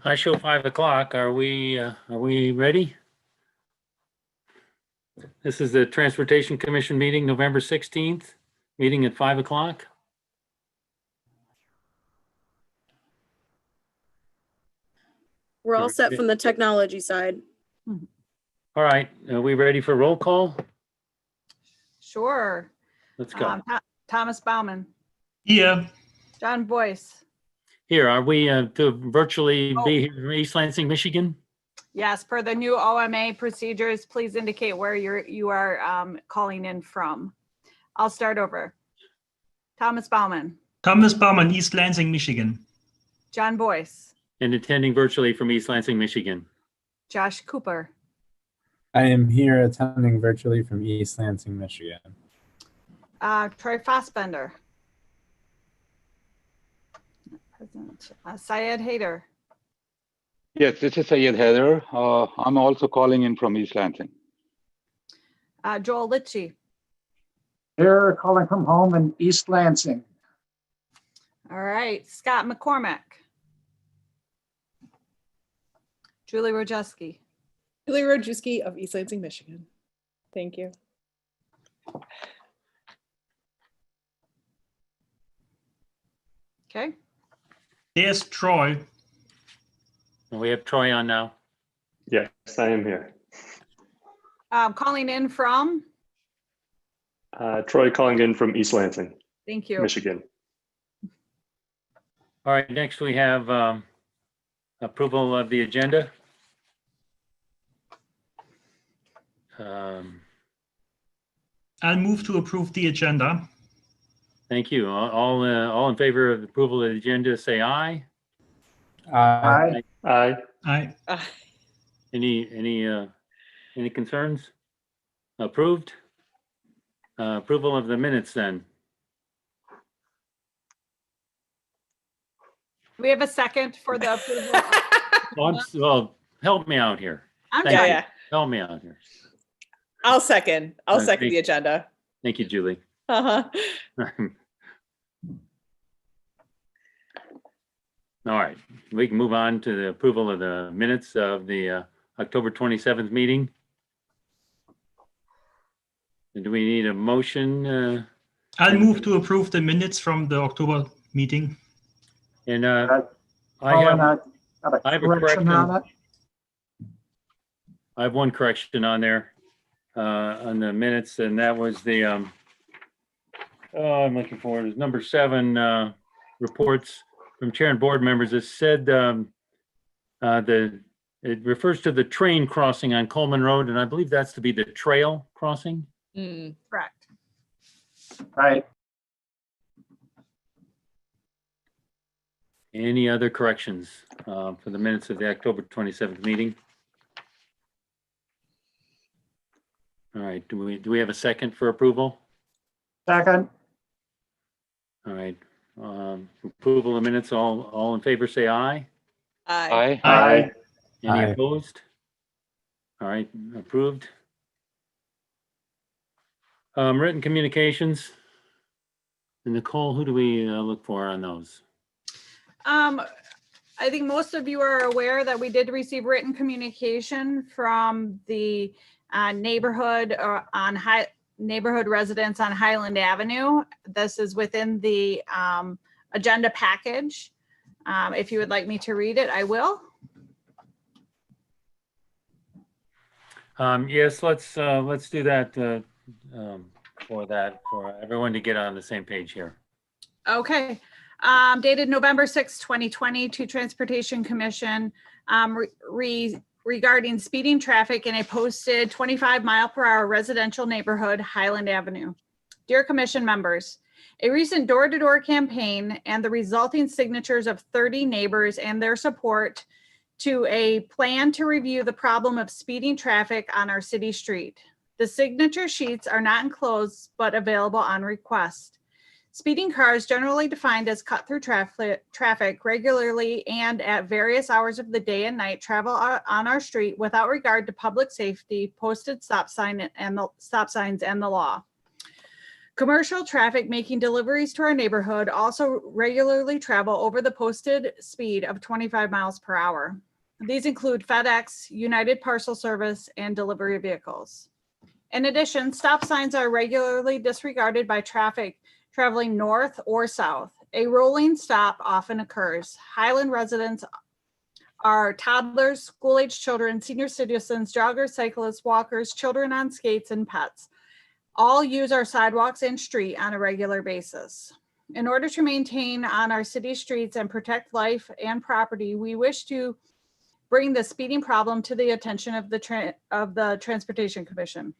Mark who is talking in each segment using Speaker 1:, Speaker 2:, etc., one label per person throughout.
Speaker 1: I show 5 o'clock. Are we ready? This is the Transportation Commission meeting, November 16th, meeting at 5 o'clock.
Speaker 2: We're all set from the technology side.
Speaker 1: All right, are we ready for roll call?
Speaker 3: Sure.
Speaker 1: Let's go.
Speaker 3: Thomas Bauman,
Speaker 4: Here.
Speaker 3: John Boyce.
Speaker 1: Here, are we to virtually be here from East Lansing, Michigan?
Speaker 3: Yes, per the new OMA procedures, please indicate where you are calling in from. I'll start over. Thomas Bauman,
Speaker 4: Thomas Bauman, East Lansing, Michigan.
Speaker 3: John Boyce,
Speaker 1: And attending virtually from East Lansing, Michigan.
Speaker 3: Josh Cooper,
Speaker 5: I am here attending virtually from East Lansing, Michigan.
Speaker 3: Troy Fassbender, present. Syed Haider,
Speaker 6: Yes, this is Syed Haider. I'm also calling in from East Lansing.
Speaker 3: Joel Litchi.
Speaker 7: Here, calling from home in East Lansing.
Speaker 3: All right, Scott McCormick, Julie Rojeski,
Speaker 8: Julie Rodjuski of East Lansing, Michigan. Thank you.
Speaker 3: okay.
Speaker 4: There's Troy.
Speaker 1: And we have Troy on now.
Speaker 9: Yes, I am here.
Speaker 3: Calling in from,
Speaker 9: Troy calling in from East Lansing,
Speaker 3: thank you.
Speaker 9: Michigan.
Speaker 1: All right, next we have approval of the agenda.
Speaker 4: I'll move to approve the agenda.
Speaker 1: Thank you. All in favor of approval of the agenda, say aye.
Speaker 7: Aye.
Speaker 9: Aye.
Speaker 4: Aye.
Speaker 1: Any concerns? Approved. Approval of the minutes then.
Speaker 3: We have a second for the approval.
Speaker 1: Well, help me out here.
Speaker 3: I'm
Speaker 1: Thank
Speaker 3: sorry.
Speaker 1: you.
Speaker 8: Yeah.
Speaker 1: Help me out here.
Speaker 8: I'll second
Speaker 1: thank-
Speaker 8: the agenda.
Speaker 1: Thank you, Julie.
Speaker 8: Uh-huh.
Speaker 1: All right, we can move on to the approval of the minutes of the October 27th meeting. And do we need a motion?
Speaker 4: I'll move to approve the minutes from the October meeting.
Speaker 1: And
Speaker 7: Calling
Speaker 1: I have
Speaker 7: a
Speaker 1: I have a
Speaker 7: correction on it.
Speaker 1: I have one correction on there on the minutes, and that was the I'm looking for it. It's number 7 reports from chair and board members. It said it refers to the train crossing on Coleman Road, and I believe that's to be the trail crossing.
Speaker 3: Correct.
Speaker 7: Right.
Speaker 1: Any other corrections for the minutes of the October 27th meeting? All right, do we have a second for approval?
Speaker 7: Second.
Speaker 1: All right, approval of minutes, all in favor, say aye.
Speaker 8: Aye.
Speaker 6: Aye.
Speaker 1: Any
Speaker 5: Aye.
Speaker 1: opposed? All right, approved. Written communications. And Nicole, who do we look for on those?
Speaker 3: I think most of you are aware that we did receive written communication from the neighborhood residents on Highland Avenue. This is within the agenda package. If you would like me to read it, I will.
Speaker 1: Yes, let's do that for everyone to get on the same page here.
Speaker 3: Okay. Dated November 6, 2020 to Transportation Commission regarding speeding traffic in a posted 25-mile-per-hour residential neighborhood, Highland Avenue. Dear Commission members, a recent door-to-door campaign and the resulting signatures of 30 neighbors and their support to a plan to review the problem of speeding traffic on our city street. The signature sheets are not enclosed but available on request. Speeding cars, generally defined as cut-through traffic regularly and at various hours of the day and night, travel on our street without regard to public safety, posted stop signs, and the law. Commercial traffic making deliveries to our neighborhood also regularly travel over the posted speed of 25 miles per hour. These include FedEx, United Parcel Service, and delivery vehicles. In addition, stop signs are regularly disregarded by traffic traveling north or south. A rolling stop often occurs. Highland residents are toddlers, school-age children, senior citizens, joggers, cyclists, walkers, children on skates, and pets. All use our sidewalks and street on a regular basis. In order to maintain on our city streets and protect life and property, we wish to bring the speeding problem to the attention of the Transportation Commission.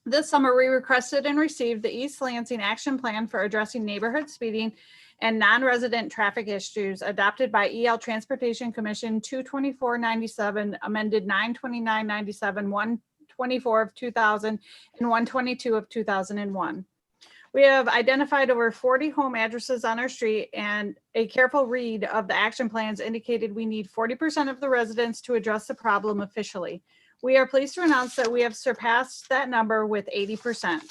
Speaker 3: This summer, we requested and received the East Lansing Action Plan for addressing neighborhood speeding and non-resident traffic issues adopted by EL Transportation Commission 22497, amended 92997, 124 of 2000, and 122 of 2001. We have identified over 40 home addresses on our street, and a careful read of the action plans indicated we need 40% of the residents to address the problem officially. We are pleased to announce that we have surpassed that number with 80%.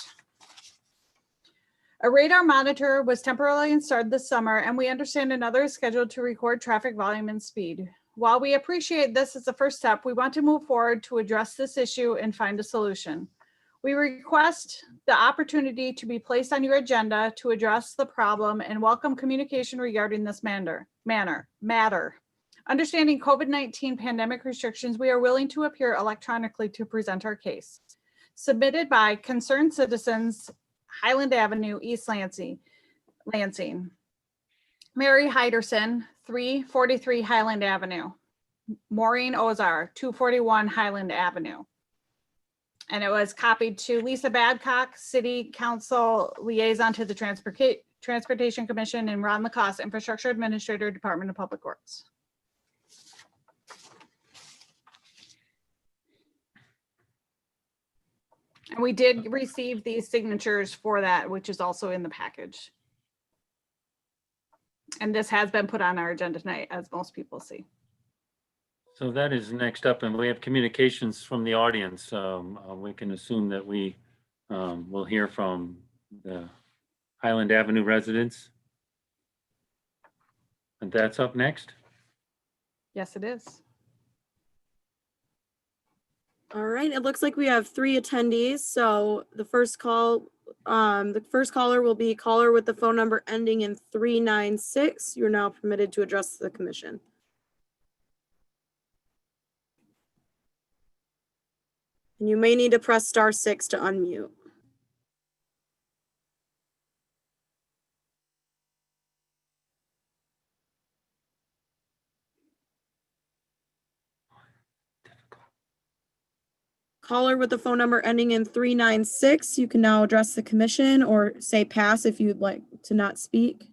Speaker 3: A radar monitor was temporarily installed this summer, and we understand another is scheduled to record traffic volume and speed. While we appreciate this as a first step, we want to move forward to address this issue and find a solution. We request the opportunity to be placed on your agenda to address the problem and welcome communication regarding this matter. Understanding COVID-19 pandemic restrictions, we are willing to appear electronically to present our case. Submitted by Concerned Citizens, Highland Avenue, East Lansing. Mary Heiderson, 343 Highland Avenue. Maureen Ozar, 241 Highland Avenue. And it was copied to Lisa Badcock, City Council Liaison to the Transportation Commission, and Ron Lacoste, Infrastructure Administrator, Department of Public Works. And we did receive these signatures for that, which is also in the package. And this has been put on our agenda tonight, as most people see.
Speaker 1: So that is next up, and we have communications from the audience. We can assume that we will hear from the Highland Avenue residents. And that's up next.
Speaker 3: Yes, it is.
Speaker 2: All right, it looks like we have 3 attendees. So the first caller will be caller with the phone number ending in 396. You're now permitted to address the commission. And you may need to press *6 to unmute. Caller with the phone number ending in 396, you can now address the commission or say pass if you'd like to not speak.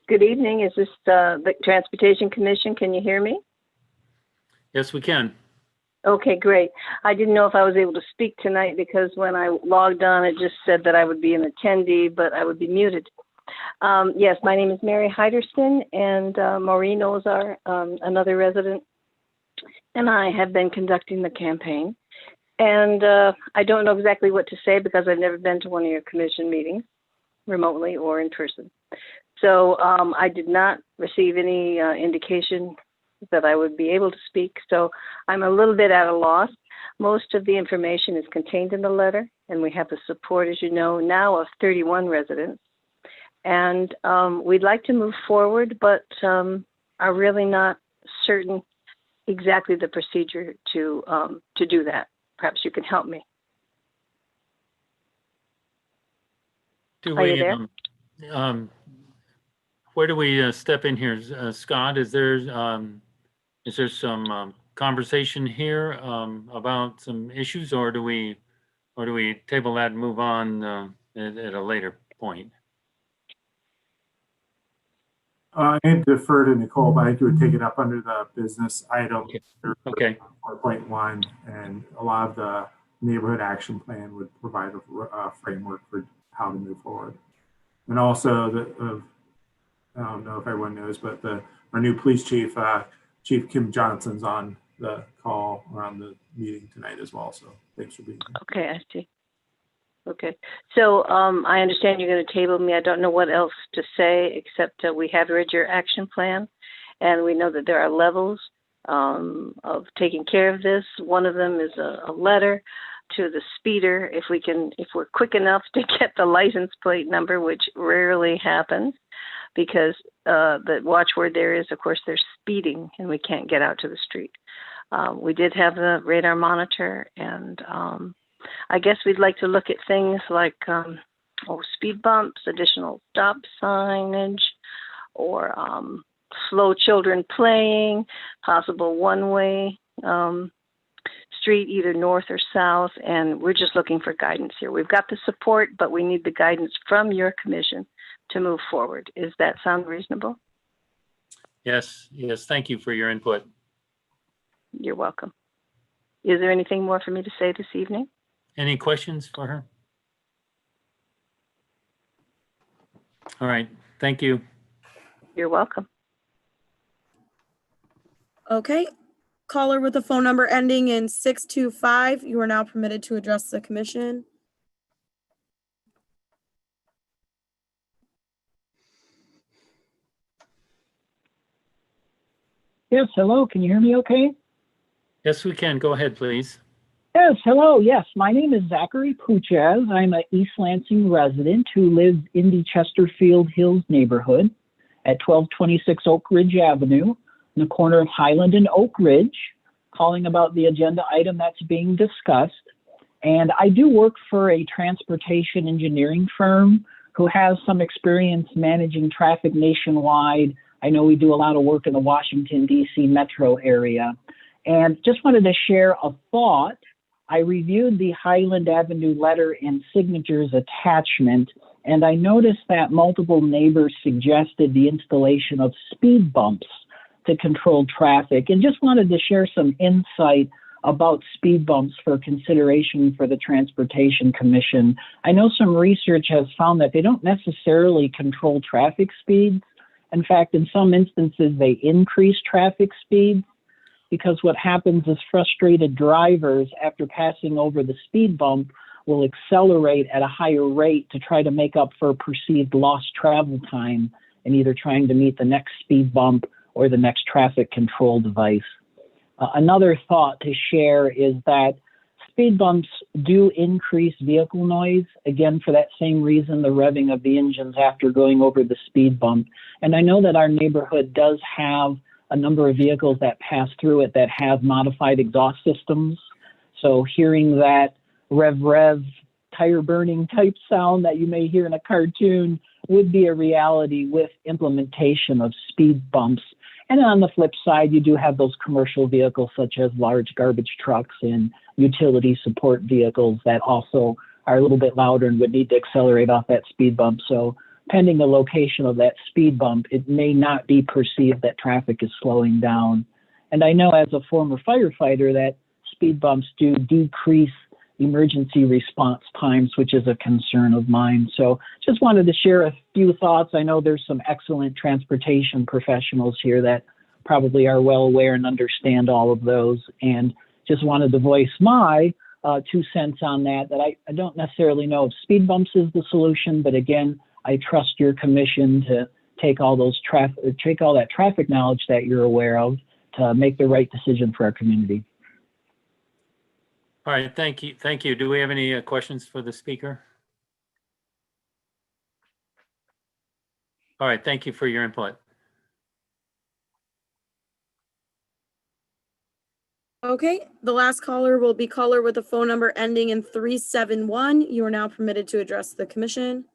Speaker 10: Good evening. Is this the Transportation Commission? Can you hear me?
Speaker 1: Yes, we can.
Speaker 10: Okay, great. I didn't know if I was able to speak tonight because when I logged on, it just said that I would be an attendee, but I would be muted. Yes, my name is Mary Heiderson, and Maureen Ozar, another resident, and I have been conducting the campaign. And I don't know exactly what to say because I've never been to one of your commission meetings, remotely or in person. So I did not receive any indication that I would be able to speak. So I'm a little bit at a loss. Most of the information is contained in the letter, and we have the support, as you know, now of 31 residents. And we'd like to move forward, but are really not certain exactly the procedure to do that. Perhaps you can help me. Are you there?
Speaker 1: Where do we step in here? Scott, is there some conversation here about some issues, or do we table that and move on at a later point?
Speaker 5: I defer to Nicole, but I think we would take it up under the business item.
Speaker 1: Okay.
Speaker 5: 4.1, and a lot of the neighborhood action plan would provide a framework for how to move forward. And also, I don't know if everyone knows, but our new police chief, Chief Kim Johnson's on the call or on the meeting tonight as well. So thanks for being here.
Speaker 10: Okay, I see. Okay, so I understand you're going to table me. I don't know what else to say except we have read your action plan, and we know that there are levels of taking care of this. One of them is a letter to the speeder, if we're quick enough to get the license plate number, which rarely happens, because the watchword there is, of course, they're speeding, and we can't get out to the street. We did have the radar monitor, and I guess we'd like to look at things like speed bumps, additional stop signage, or slow children playing, possible one-way street, either north or south, and we're just looking for guidance here. We've got the support, but we need the guidance from your commission to move forward. Does that sound reasonable?
Speaker 1: Yes, thank you for your input.
Speaker 10: You're welcome. Is there anything more for me to say this evening?
Speaker 1: Any questions for her? All right, thank you.
Speaker 10: You're welcome.
Speaker 2: Okay. Caller with a phone number ending in 625, you are now permitted to address the commission.
Speaker 7: Yes, hello. Can you hear me okay?
Speaker 1: Yes, we can. Go ahead, please.
Speaker 7: Yes, hello. Yes, my name is Zachary Puchez. I'm an East Lansing resident who lives in the Chesterfield Hills neighborhood at 1226 Oak Ridge Avenue, in the corner of Highland and Oak Ridge, calling about the agenda item that's being discussed. And I do work for a transportation engineering firm who has some experience managing traffic nationwide. I know we do a lot of work in the Washington, D.C. metro area. And just wanted to share a thought. I reviewed the Highland Avenue letter and signatures attachment, and I noticed that multiple neighbors suggested the installation of speed bumps to control traffic, and just wanted to share some insight about speed bumps for consideration for the Transportation Commission. I know some research has found that they don't necessarily control traffic speeds. In fact, in some instances, they increase traffic speeds, because what happens is frustrated drivers, after passing over the speed bump, will accelerate at a higher rate to try to make up for perceived lost travel time in either trying to meet the next speed bump or the next traffic control device. Another thought to share is that speed bumps do increase vehicle noise, again, for that same reason, the revving of the engines after going over the speed bump. And I know that our neighborhood does have a number of vehicles that pass through it that have modified exhaust systems. So hearing that rev, tire burning type sound that you may hear in a cartoon would be a reality with implementation of speed bumps. And on the flip side, you do have those commercial vehicles such as large garbage trucks and utility support vehicles that also are a little bit louder and would need to accelerate off that speed bump. So pending the location of that speed bump, it may not be perceived that traffic is slowing down. And I know as a former firefighter that speed bumps do decrease emergency response times, which is a concern of mine. So just wanted to share a few thoughts. I know there's some excellent transportation professionals here that probably are well aware and understand all of those. And just wanted to voice my 2 cents on that I don't necessarily know if speed bumps is the solution, but again, I trust your commission to take all that traffic knowledge that you're aware of to make the right decision for our community.
Speaker 1: All right, thank you. Thank you. Do we have any questions for the speaker? All right, thank you for your input.
Speaker 2: Okay, the last caller will be caller with a phone number ending in 371. You are now permitted to address the commission.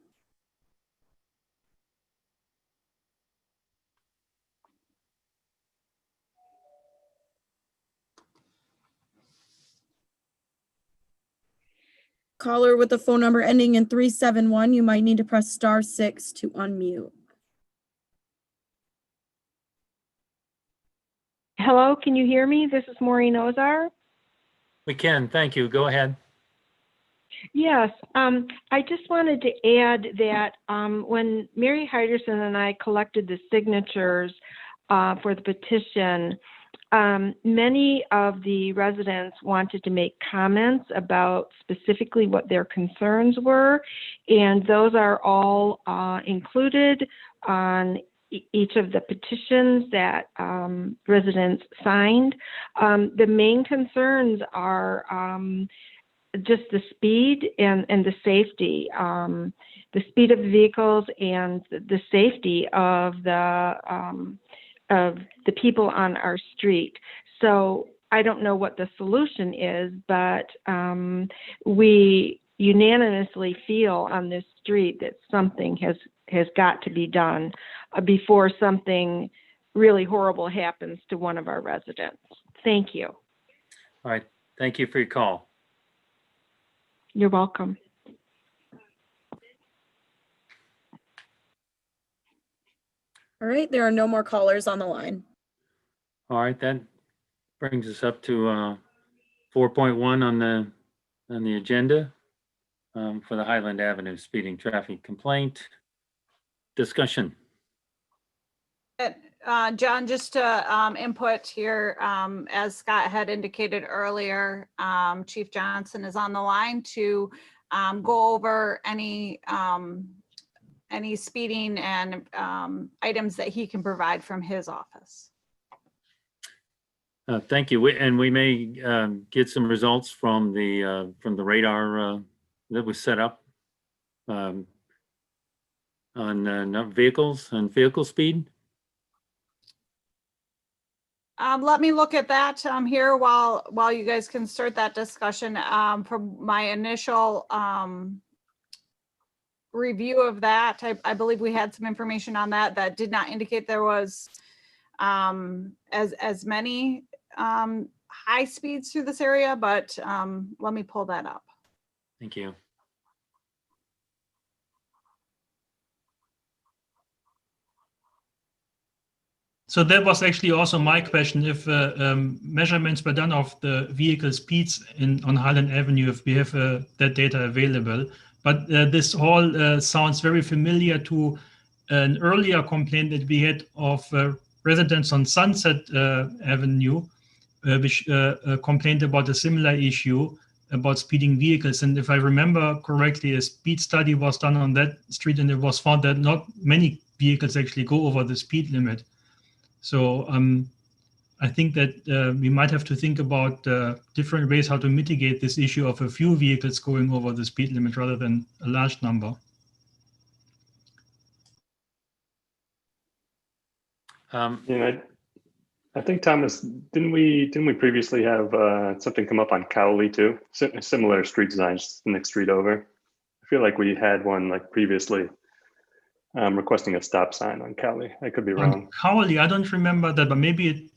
Speaker 2: Caller with the phone number ending in 371, you might need to press *6 to unmute.
Speaker 11: Hello, can you hear me? This is Maureen Ozar.
Speaker 1: We can, thank you. Go ahead.
Speaker 11: Yes, I just wanted to add that when Mary Heiderson and I collected the signatures for the petition, many of the residents wanted to make comments about specifically what their concerns were, and those are all included on each of the petitions that residents signed. The main concerns are just the speed and the safety, the speed of the vehicles and the safety of the people on our street. So I don't know what the solution is, but we unanimously feel on this street that something has got to be done before something really horrible happens to one of our residents. Thank you.
Speaker 1: All right. Thank you for your call.
Speaker 11: You're welcome.
Speaker 2: All right, there are no more callers on the line.
Speaker 1: All right, that brings us up to 4.1 on the agenda for the Highland Avenue speeding traffic complaint discussion.
Speaker 3: John, just to input here, as Scott had indicated earlier, Chief Johnson is on the line to go over any speeding and items that he can provide from his office.
Speaker 1: Thank you. We may get some results from the radar that was set up on vehicles and vehicle speed.
Speaker 3: Let me look at that here while you guys can start that discussion. From my initial review of that, I believe we had some information on that did not indicate there was as many high speeds through this area, but let me pull that up.
Speaker 1: Thank you.
Speaker 4: So that was actually also my question, if measurements were done of the vehicle speeds on Highland Avenue, if we have that data available. But this all sounds very familiar to an earlier complaint that we had of residents on Sunset Avenue, which complained about a similar issue about speeding vehicles. And if I remember correctly, a speed study was done on that street, and it was found that not many vehicles actually go over the speed limit. So I think that we might have to think about different ways how to mitigate this issue of a few vehicles going over the speed limit rather than a large number.
Speaker 9: I think, Thomas, didn't we previously have something come up on Cowley too? Similar street design, just the next street over. I feel like we had one like previously requesting a stop sign on Cowley. I could be wrong.
Speaker 4: On Cowley, I don't remember that, but maybe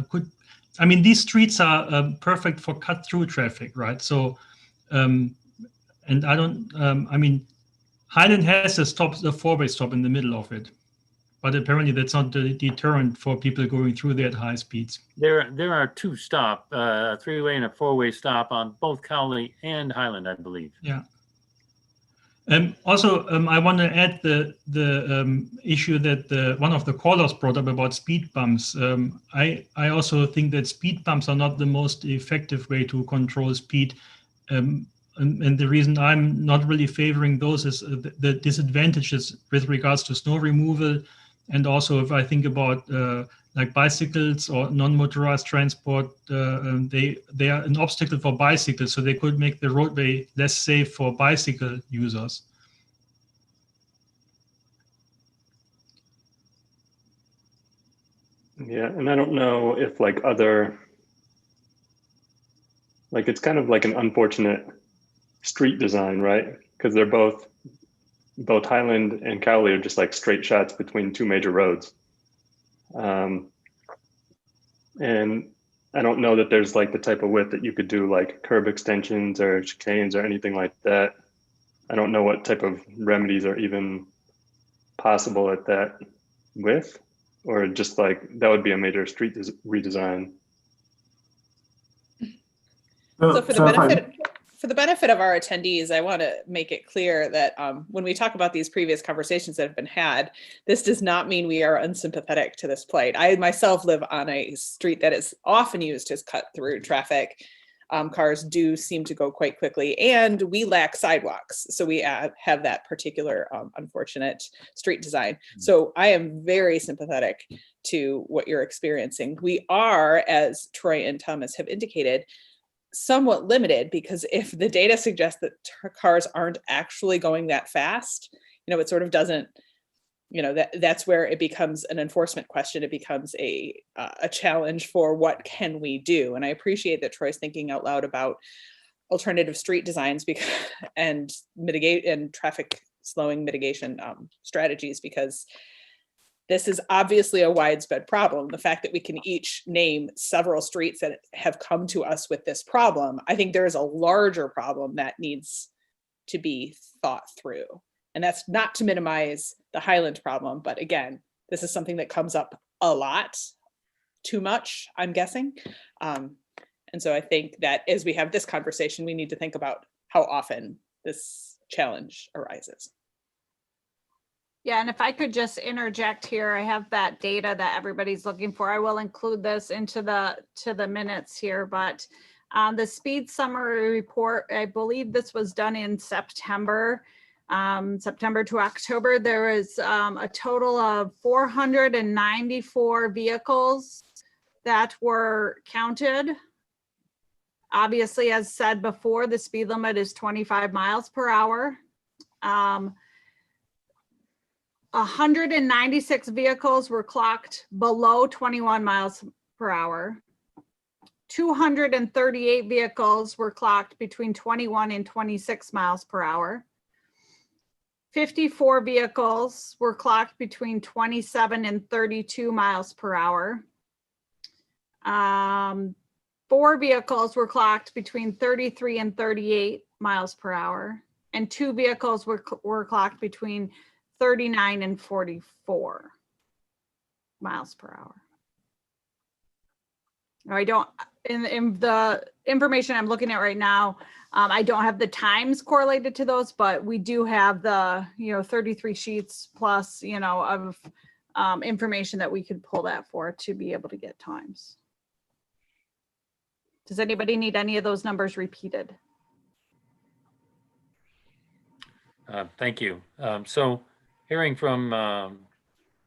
Speaker 4: could. I mean, these streets are perfect for cut-through traffic, right? So, and I don't. I mean, Highland has a four-way stop in the middle of it. But apparently that's not the deterrent for people going through there at high speeds.
Speaker 1: There are two stop, a three-way and a four-way stop on both Cowley and Highland, I believe.
Speaker 4: Yeah. Also, I want to add the issue that one of the callers brought up about speed bumps. I also think that speed bumps are not the most effective way to control speed. And the reason I'm not really favoring those is the disadvantages with regards to snow removal. And also, if I think about like bicycles or non-motorized transport, they are an obstacle for bicycles, so they could make the roadway less safe for bicycle users.
Speaker 9: Yeah, and I don't know if like it's kind of like an unfortunate street design, right? Because they're both Highland and Cowley are just like straight shots between two major roads. And I don't know that there's like the type of width that you could do like curb extensions or chicanes or anything like that. I don't know what type of remedies are even possible at that width, or just like that would be a major street redesign.
Speaker 8: So for for the benefit of our attendees, I want to make it clear that when we talk about these previous conversations that have been had, this does not mean we are unsympathetic to this plight. I myself live on a street that is often used as cut through traffic. Cars do seem to go quite quickly, and we lack sidewalks. So we have that particular unfortunate street design. So I am very sympathetic to what you're experiencing. We are, as Troy and Thomas have indicated, somewhat limited, because if the data suggests that cars aren't actually going that fast, it sort of doesn't, that's where it becomes an enforcement question. It becomes a challenge for what can we do. And I appreciate that Troy's thinking out loud about alternative street designs and traffic slowing mitigation strategies, because this is obviously a widespread problem. The fact that we can each name several streets that have come to us with this problem, I think there is a larger problem that needs to be thought through. And that's not to minimize the Highland problem, but again, this is something that comes up a lot, too much, I'm guessing. And so I think that as we have this conversation, we need to think about how often this challenge arises.
Speaker 3: Yeah, and if I could just interject here, I have that data that everybody's looking for. I will include this into the minutes here, but the speed summary report, I believe this was done in September to October. There is a total of 494 vehicles that were counted. Obviously, as said before, the speed limit is 25 miles per hour. 196 vehicles were clocked below 21 miles per hour. 238 vehicles were clocked between 21 and 26 miles per hour. 54 vehicles were clocked between 27 and 32 miles per hour. 4 vehicles were clocked between 33 and 38 miles per hour. And 2 vehicles were clocked between 39 and 44 miles per hour. Now, I don't, in the information I'm looking at right now, I don't have the times correlated to those, but we do have the, 33 sheets plus, of information that we could pull that for to be able to get times. Does anybody need any of those numbers repeated?
Speaker 1: Thank you. So hearing from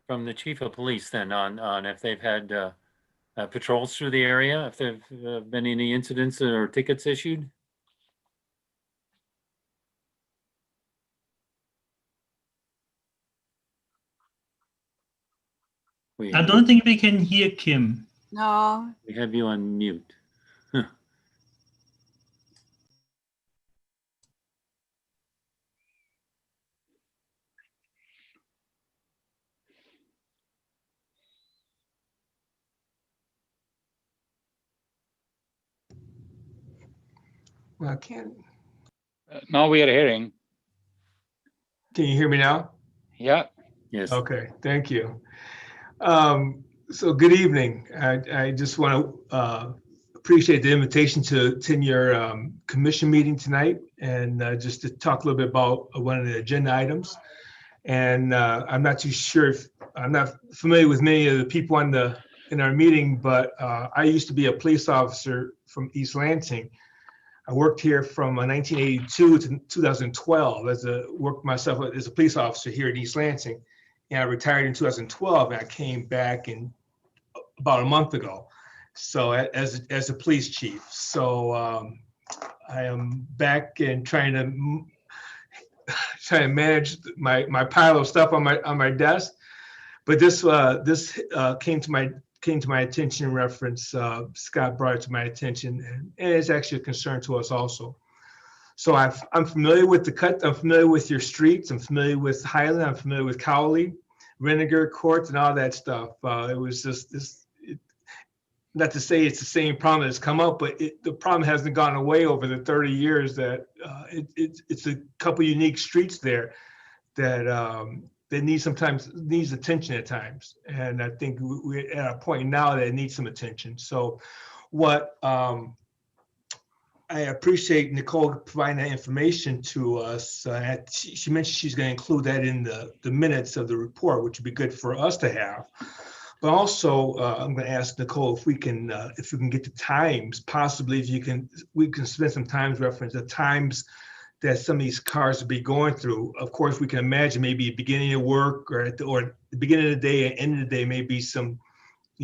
Speaker 1: the chief of police then on if they've had patrols through the area, if there have been any incidents or tickets issued?
Speaker 4: I don't think we can hear Kim.
Speaker 3: No.
Speaker 1: We have you on mute.
Speaker 12: Well, I can't.
Speaker 6: Now we are hearing.
Speaker 12: Can you hear me now?
Speaker 6: Yeah.
Speaker 1: Yes.
Speaker 12: Okay, thank you. So good evening. I just want to appreciate the invitation to attend your commission meeting tonight, and just to talk a little bit about one of the agenda items. And I'm not too sure if I'm not familiar with many of the people in our meeting, but I used to be a police officer from East Lansing. I worked here from 1982 to 2012 worked myself as a police officer here in East Lansing. And I retired in 2012, and I came back in about a month ago. So as a police chief. So I am back and trying to manage my pile of stuff on my desk. But this came to my attention in reference. Scott brought it to my attention, and it's actually a concern to us also. So I'm familiar with the cut. I'm familiar with your streets. I'm familiar with Highland. I'm familiar with Cowley, Renninger, Court, and all that stuff. It was just not to say it's the same problem that's come up, but the problem hasn't gone away over the 30 years that it's a couple unique streets there that needs attention at times. And I think we're at a point now that it needs some attention. So what I appreciate Nicole providing that information to us. She mentioned she's going to include that in the minutes of the report, which would be good for us to have. But also, I'm going to ask Nicole if we can get the times, possibly we can spend some time reference the times that some of these cars will be going through. Of course, we can imagine maybe beginning of work or at the beginning of the day and end of the day, maybe some,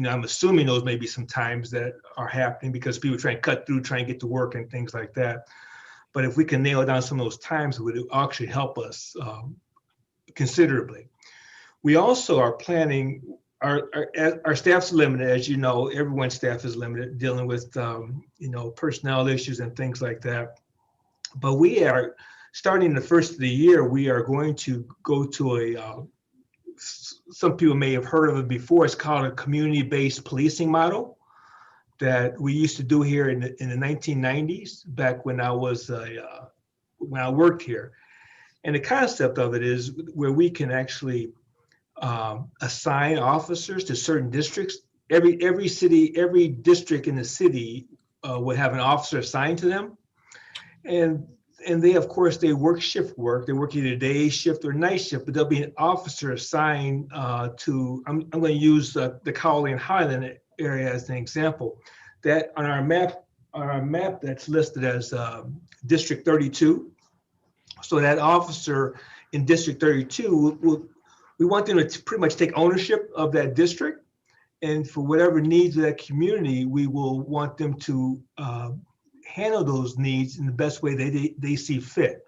Speaker 12: I'm assuming those may be some times that are happening because people try and cut through, try and get to work and things like that. But if we can nail down some of those times, it would actually help us considerably. We also are planning, our staff's limited, as you know, everyone's staff is limited, dealing with, personnel issues and things like that. But we are starting the first of the year, we are going to go to some people may have heard of it before. It's called a community-based policing model that we used to do here in the 1990s, back when I was when I worked here. And the concept of it is where we can actually assign officers to certain districts. Every district in the city would have an officer assigned to them. And they, of course, they work shift work. They work either day shift or night shift, but there'll be an officer assigned to, I'm going to use the Cowley and Highland area as an example. That on our map that's listed as District 32. So that officer in District 32, we want them to pretty much take ownership of that district. And for whatever needs of that community, we will want them to handle those needs in the best way they see fit.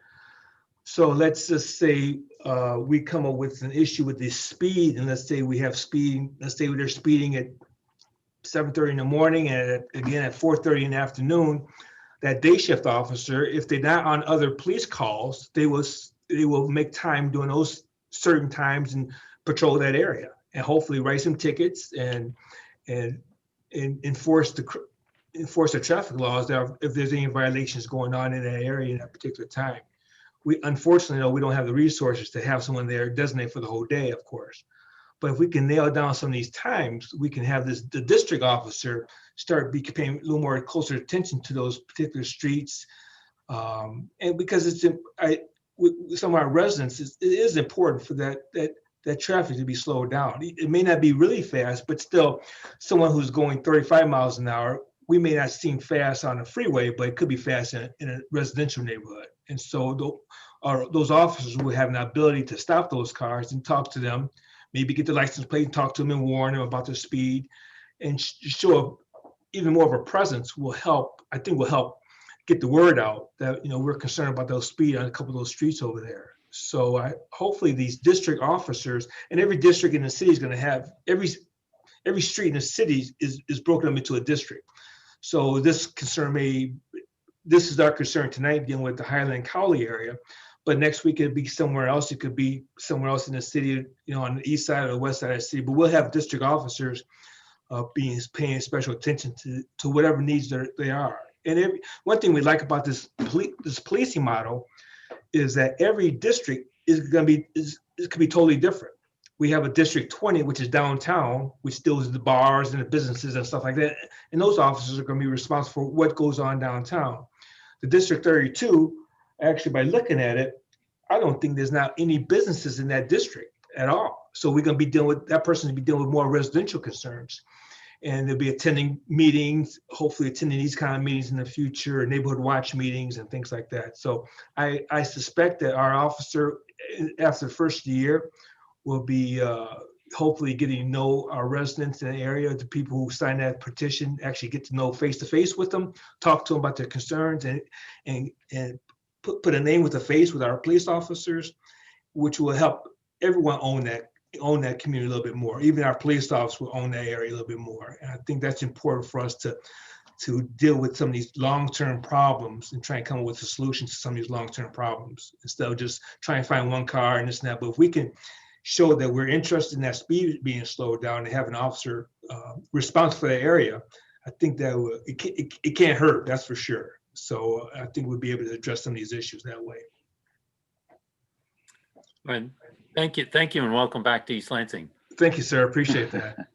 Speaker 12: So let's just say we come up with an issue with the speed, and let's say we have speeding, let's say they're speeding at 7:30 in the morning and again at 4:30 in the afternoon. That day shift officer, if they're not on other police calls, they will make time during those certain times and patrol that area and hopefully write some tickets and enforce the traffic laws if there's any violations going on in that area in that particular time. We unfortunately, though, we don't have the resources to have someone there designated for the whole day, of course. But if we can nail down some of these times, we can have the district officer start paying a little more closer attention to those particular streets. And because with some of our residents, it is important for that traffic to be slowed down. It may not be really fast, but still someone who's going 35 miles an hour, we may not seem fast on a freeway, but it could be fast in a residential neighborhood. And so those officers will have an ability to stop those cars and talk to them, maybe get the license plate and talk to them and warn them about their speed, and show even more of a presence will help, I think will help get the word out that, we're concerned about those speed on a couple of those streets over there. So hopefully these district officers, and every district in the city is going to have, every street in the city is broken up into a district. So this is our concern tonight, dealing with the Highland Cowley area. But next week it'd be somewhere else. It could be somewhere else in the city, on the east side or the west side of the city. But we'll have district officers paying special attention to whatever needs they are. And one thing we like about this policing model is that every district could be totally different. We have a District 20, which is downtown, which deals with the bars and the businesses and stuff like that. And those officers are going to be responsible for what goes on downtown. The District 32, actually, by looking at it, I don't think there's not any businesses in that district at all. So we're going to be dealing with, that person to be dealing with more residential concerns. And they'll be attending meetings, hopefully attending these kind of meetings in the future, neighborhood watch meetings and things like that. So I suspect that our officer, after the first year, will be hopefully getting to know our residents in the area, the people who sign that petition, actually get to know face-to-face with them, talk to them about their concerns, and put a name with a face with our police officers, which will help everyone own that community a little bit more. Even our police officers will own that area a little bit more. And I think that's important for us to deal with some of these long-term problems and try and come up with a solution to some of these long-term problems instead of just trying to find one car and this and that. But if we can show that we're interested in that speed being slowed down and have an officer responsible for that area, I think that it can't hurt, that's for sure. So I think we'll be able to address some of these issues that way.
Speaker 1: Right. Thank you, and welcome back to East Lansing.
Speaker 12: Thank you, sir. Appreciate that.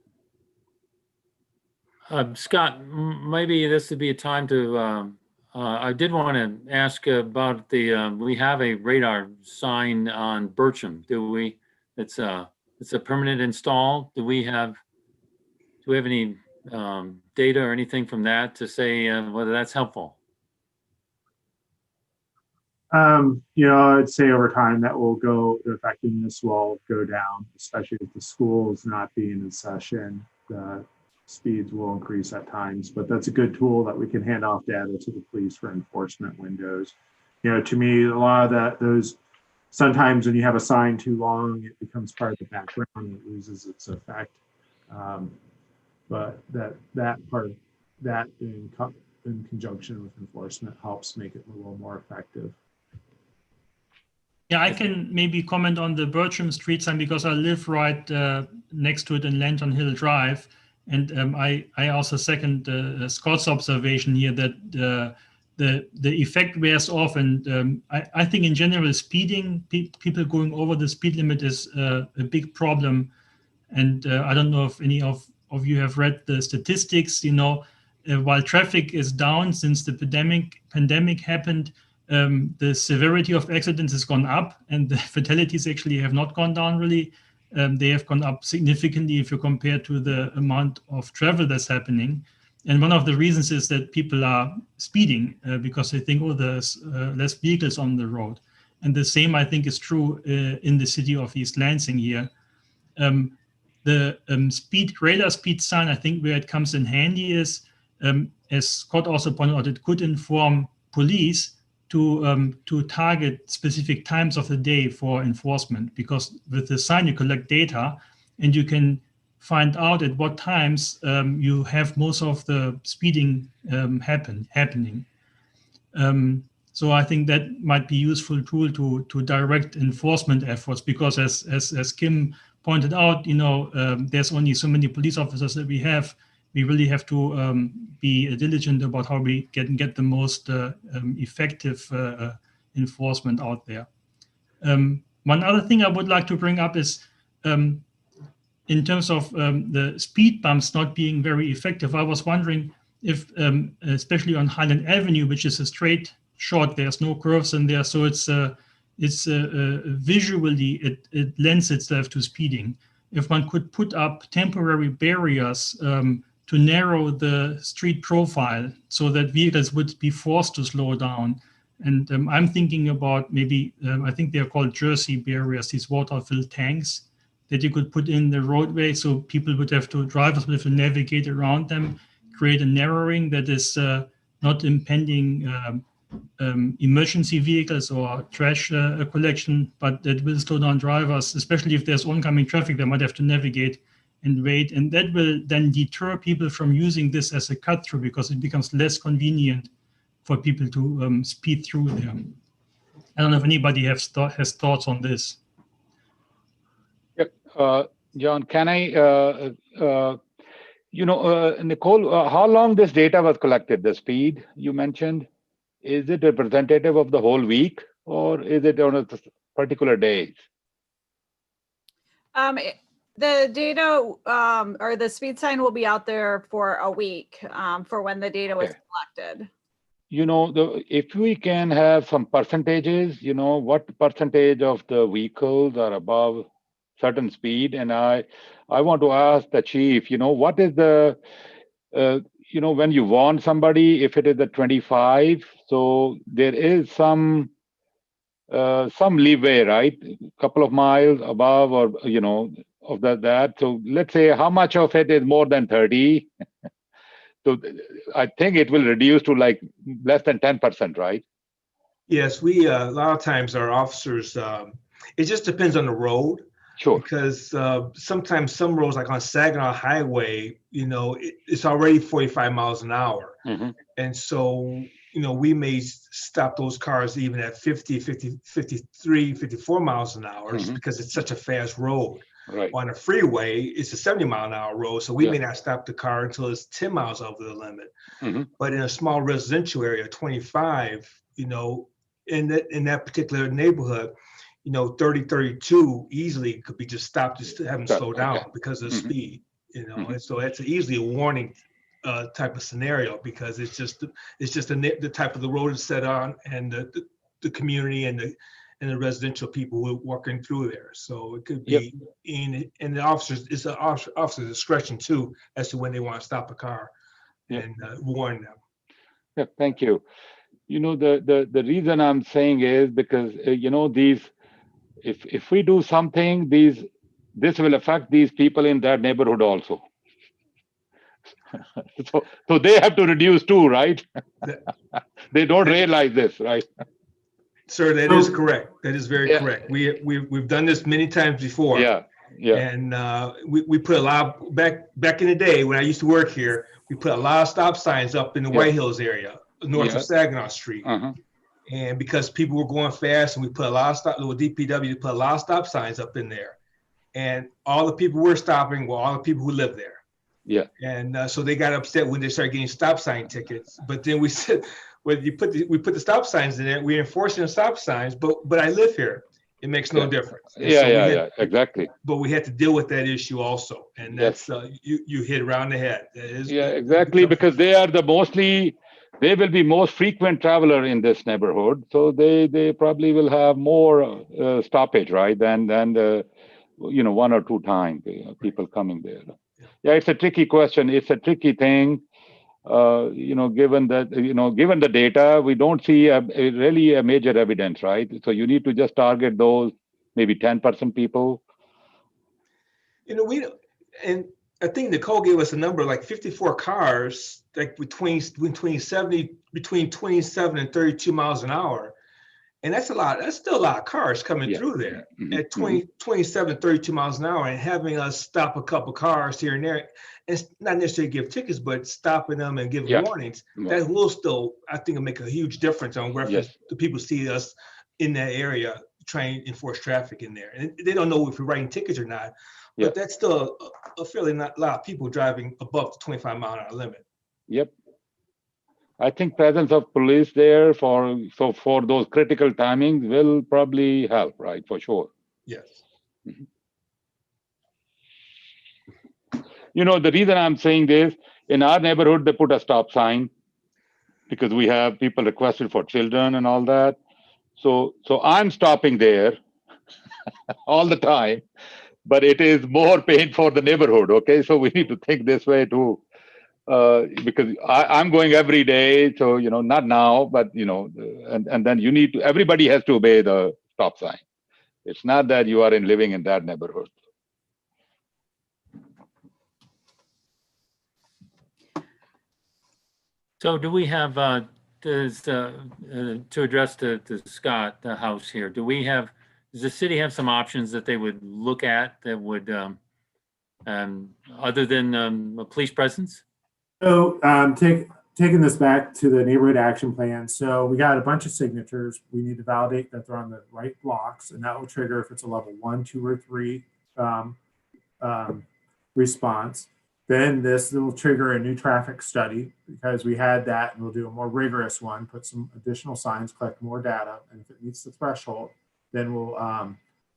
Speaker 1: Scott, maybe this would be a time to I did want to ask about we have a radar sign on Bircham. Do we, it's a permanent install. Do we have any data or anything from that to say whether that's helpful?
Speaker 5: I'd say over time that will go, the effectiveness will go down, especially if the school is not being in session. The speeds will increase at times, but that's a good tool that we can hand off data to the police for enforcement windows. To me, a lot of those, sometimes when you have a sign too long, it becomes part of the background and it loses its effect. But that part, that in conjunction with enforcement helps make it a little more effective.
Speaker 4: Yeah, I can maybe comment on the Bertram Street sign because I live right next to it in Lantern Hill Drive. And I also second Scott's observation here that the effect wears off. And I think in general, speeding, people going over the speed limit is a big problem. And I don't know if any of you have read the statistics, while traffic is down since the pandemic happened, the severity of accidents has gone up and the fatalities actually have not gone down really. They have gone up significantly if you compare to the amount of travel that's happening. And one of the reasons is that people are speeding because they think, oh, there's less vehicles on the road. And the same, I think, is true in the city of East Lansing here. The radar speed sign, I think where it comes in handy is, as Scott also pointed out, it could inform police to target specific times of the day for enforcement, because with the sign you collect data and you can find out at what times you have most of the speeding happening. So I think that might be a useful tool to direct enforcement efforts, because as Kim pointed out, there's only so many police officers that we have. We really have to be diligent about how we get the most effective enforcement out there. One other thing I would like to bring up is in terms of the speed bumps not being very effective. I was wondering if, especially on Highland Avenue, which is a straight shot, there's no curves in there, so it's visually it lends itself to speeding. If one could put up temporary barriers to narrow the street profile so that vehicles would be forced to slow down. And I'm thinking about maybe, I think they're called Jersey barriers, these water-filled tanks that you could put in the roadway so drivers would have to navigate around them, create a narrowing that is not impending emergency vehicles or trash collection, but that will slow down drivers, especially if there's oncoming traffic, they might have to navigate and wait. And that will then deter people from using this as a cut through because it becomes less convenient for people to speed through there. I don't know if anybody has thoughts on this.
Speaker 6: Yep. John, can I, Nicole, how long this data was collected, the speed you mentioned? Is it representative of the whole week or is it on a particular days?
Speaker 3: The data or the speed sign will be out there for a week for when the data was collected.
Speaker 6: If we can have some percentages, what percentage of the vehicles are above certain speed? And I want to ask the chief, what is the, when you warn somebody, if it is a 25, so there is some leeway, right? A couple of miles above or, of that. So let's say how much of it is more than 30? So I think it will reduce to like less than 10%, right?
Speaker 12: Yes, we a lot of times our officers, it just depends on the road.
Speaker 6: Sure.
Speaker 12: Because sometimes some roads, like on Saginaw Highway, it's already 45 miles an hour.
Speaker 6: Mm-hmm.
Speaker 12: And so, we may stop those cars even at 50, 53, 54 miles an hour
Speaker 6: Mm-hmm.
Speaker 12: because it's such a fast road.
Speaker 6: Right.
Speaker 12: On a freeway, it's a 70 mile an hour road. So we may not stop the car until it's 10 miles over the limit.
Speaker 6: Mm-hmm.
Speaker 12: But in a small residential area, 25, in that particular neighborhood, 30, 32 easily could be just stopped, just have them slow down because of the speed, and so that's easily a warning type of scenario, because it's just the type of the road is set on, and the community and the residential people who are walking through there. So it could be and the officers, it's an officer's discretion too as to when they want to stop a car and warn them.
Speaker 6: Yeah, thank you. You know, the reason I'm saying is because you know, these, if we do something, this will affect these people in that neighborhood also. So they have to reduce too, right? They don't realize this, right?
Speaker 12: Sir, that is correct. That is very correct. We've done this many times before.
Speaker 6: Yeah.
Speaker 12: And we put a lot of, back in the day when I used to work here, we put a lot of stop signs up in the White Hills area, north of Saginaw Street. And because people were going fast, and we put a lot of DPW put a lot of stop signs up in there. And all the people were stopping were all the people who lived there.
Speaker 6: Yeah.
Speaker 12: And so they got upset when they started getting stop sign tickets. But then we said, well, we put the stop signs in there. We're enforcing the stop signs, but I live here. It makes no difference. And so
Speaker 6: exactly.
Speaker 12: But we had to deal with that issue also, and that's you hit around the head.
Speaker 6: Exactly, because they are they will be most frequent traveler in this neighborhood, so they probably will have more stoppage, right, than you know, 1 or 2 times people coming there. Yeah, it's a tricky question. It's a tricky thing. You know, given the data, we don't see really a major evidence, right? So you need to just target those maybe 10% people.
Speaker 12: You know, and I think Nicole gave us a number like 54 cars, like between 27 and 32 miles an hour. And that's a lot. That's still a lot of cars coming through there at 27, 32 miles an hour, and having us stop a couple cars here and there. And not necessarily give tickets, but stopping them and giving warnings. That will still, I think, make a huge difference on reference to people see us in that area trying to enforce traffic in there. And they don't know if we're writing tickets or not, but that's still a fairly lot of people driving above the 25 mile an hour limit.
Speaker 6: Yep. I think presence of police there for those critical timings will probably help, right? For sure.
Speaker 12: Yes.
Speaker 6: You know, the reason I'm saying this, in our neighborhood, they put a stop sign because we have people requested for children and all that. So I'm stopping there all the time, but it is more pain for the neighborhood. Okay, so we need to think this way too. Because I'm going every day, so you know, not now, but you know, and then everybody has to obey the stop sign. It's not that you are living in that neighborhood.
Speaker 1: So do we have to address to Scott, the House here? Does the city have some options that they would look at that would other than a police presence?
Speaker 5: So taking this back to the neighborhood action plan. So we got a bunch of signatures. We need to validate that they're on the right blocks, and that will trigger if it's a level 1, 2, or 3 response. Then this will trigger a new traffic study because we had that, and we'll do a more rigorous one, put some additional signs, collect more data, and if it meets the threshold, then we'll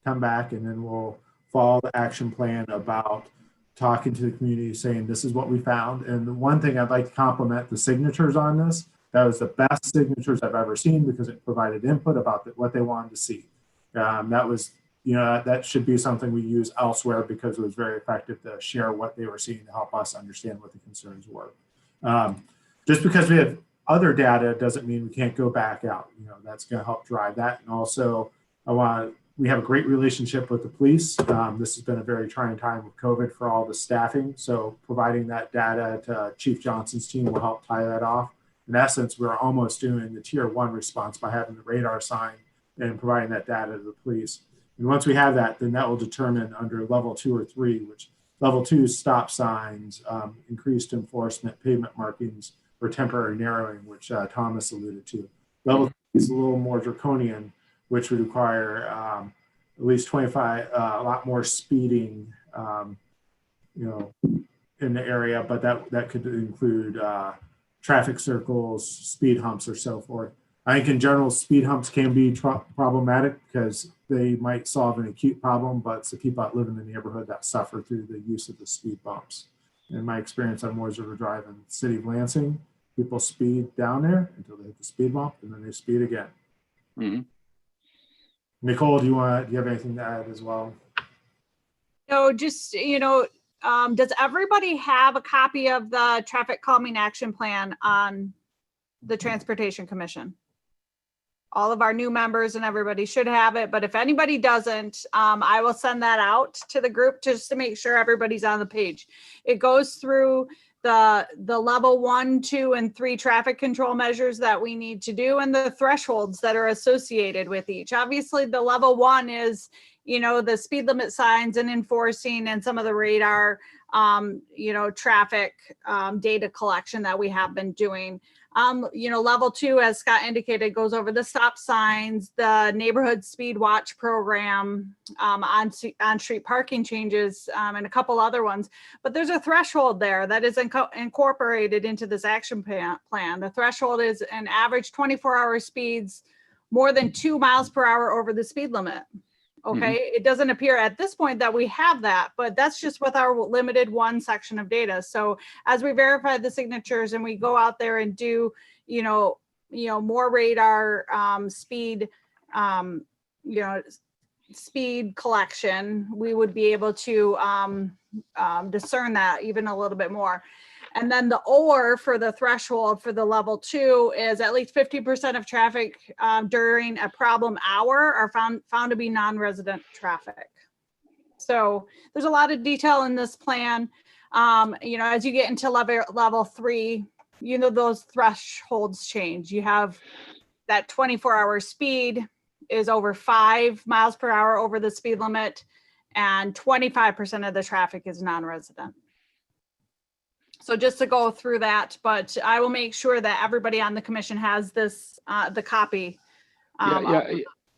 Speaker 5: come back and then we'll follow the action plan about talking to the community, saying this is what we found. And the one thing I'd like to compliment the signatures on this. That was the best signatures I've ever seen because it provided input about what they wanted to see. That was, you know, that should be something we use elsewhere because it was very effective to share what they were seeing to help us understand what the concerns were. Just because we have other data doesn't mean we can't go back out. You know, that's going to help drive that. And also, we have a great relationship with the police. This has been a very trying time with COVID for all the staffing. So providing that data to Chief Johnson's team will help tie that off. In essence, we're almost doing the tier 1 response by having the radar sign and providing that data to the police. And once we have that, then that will determine under level 2 or 3, which level 2 is stop signs, increased enforcement, pavement markings, or temporary narrowing, which Thomas alluded to. Level 3 is a little more draconian, which would require at least 25, a lot more speeding, you know, in the area, but that could include traffic circles, speed humps, or so forth. I think in general, speed humps can be problematic because they might solve an acute problem, but it's the people that live in the neighborhood that suffer through the use of the speed bumps. in my experience on Moyes River Drive in the city of Lansing, people speed down there until they hit the speed bump and then they speed again.
Speaker 6: Mhm.
Speaker 5: Nicole, do you have anything to add as well?
Speaker 3: No, just, does everybody have a copy of the traffic calming action plan on the Transportation Commission? All of our new members and everybody should have it, but if anybody doesn't, I will send that out to the group just to make sure everybody's on the page. It goes through the level 1, 2, and 3 traffic control measures that we need to do and the thresholds that are associated with each. Obviously, the level 1 is, the speed limit signs and enforcing and some of the radar, traffic data collection that we have been doing. Level 2, as Scott indicated, goes over the stop signs, the neighborhood speed watch program, on-street parking changes, and a couple other ones. But there's a threshold there that is incorporated into this action plan. The threshold is an average 24-hour speeds more than 2 miles per hour over the speed limit. Okay, It doesn't appear at this point that we have that, but that's just with our limited 1 section of data. So as we verify the signatures and we go out there and do, more radar speed, speed collection, we would be able to discern that even a little bit more. And then the OR for the threshold for the level 2 is at least 50% of traffic during a problem hour are found to be non-resident traffic. So there's a lot of detail in this plan. As you get into level 3, those thresholds change. You have that 24-hour speed is over 5 miles per hour over the speed limit, and 25% of the traffic is non-resident. So just to go through that, but I will make sure that everybody on the commission has this, the copy.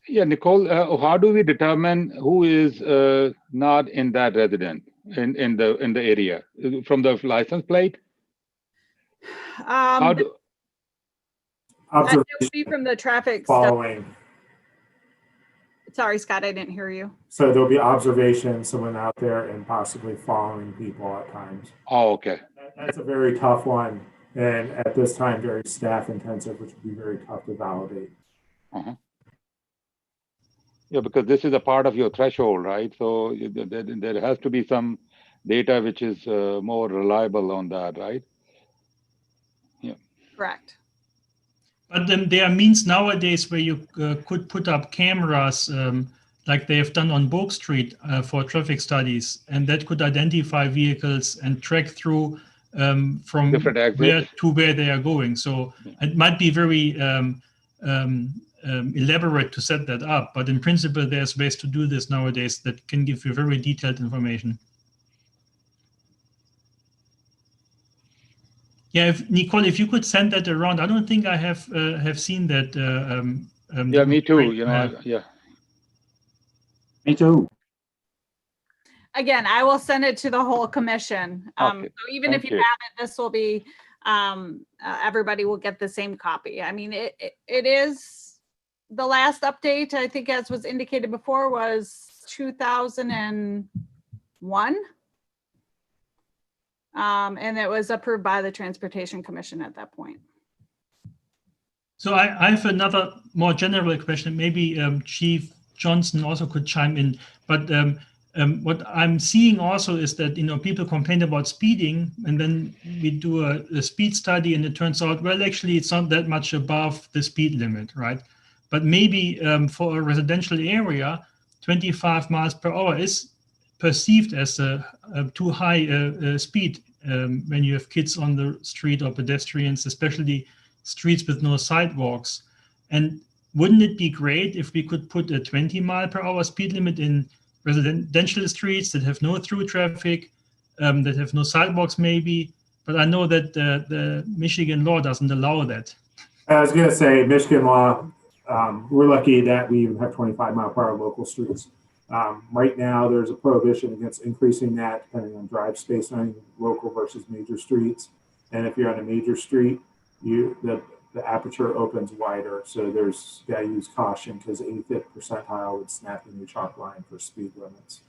Speaker 6: Yeah, Nicole, how do we determine who is not in that resident in the area from the license plate? How do
Speaker 3: that would be from the traffic
Speaker 5: following?
Speaker 3: Sorry, Scott, I didn't hear you.
Speaker 5: So there'll be observation, someone out there and possibly following people at times.
Speaker 6: Oh, okay.
Speaker 5: That's a very tough one. And at this time, very staff intensive, which would be very tough to validate.
Speaker 6: Yeah, because this is a part of your threshold, right? So there has to be some data which is more reliable on that, right? Yeah.
Speaker 3: Correct.
Speaker 4: But then there are means nowadays where you could put up cameras like they have done on Bourke Street for traffic studies, and that could identify vehicles and track through from where to where they are going. So it might be very elaborate to set that up, but in principle, there's ways to do this nowadays that can give you very detailed information. Yeah, Nicole, if you could send that around, I don't think I have seen that.
Speaker 6: Yeah, me too. Yeah.
Speaker 5: Me too.
Speaker 3: Again, I will send it to the whole commission.
Speaker 6: Okay.
Speaker 3: So even if you have it, this will be, everybody will get the same copy. I mean, it is the last update, I think, as was indicated before, was 2001. And it was approved by the Transportation Commission at that point.
Speaker 4: So I have another more general question. Maybe Chief Johnson also could chime in. But what I'm seeing also is that, people complain about speeding, and then we do a speed study, and it turns out, well, actually, it's not that much above the speed limit, right? But maybe for a residential area, 25 miles per hour is perceived as a too high speed when you have kids on the street or pedestrians, especially streets with no sidewalks. And wouldn't it be great if we could put a 20 mile per hour speed limit in residential streets that have no through traffic, that have no sidewalks maybe? But I know that the Michigan law doesn't allow that.
Speaker 5: I was going to say, Michigan law, we're lucky that we even have 25 mile per hour local streets. Right now, there's a prohibition against increasing that depending on drive space on local versus major streets. And if you're on a major street, the aperture opens wider. So there's got to use caution because 85th percentile would snap a new chalk line for speed limits.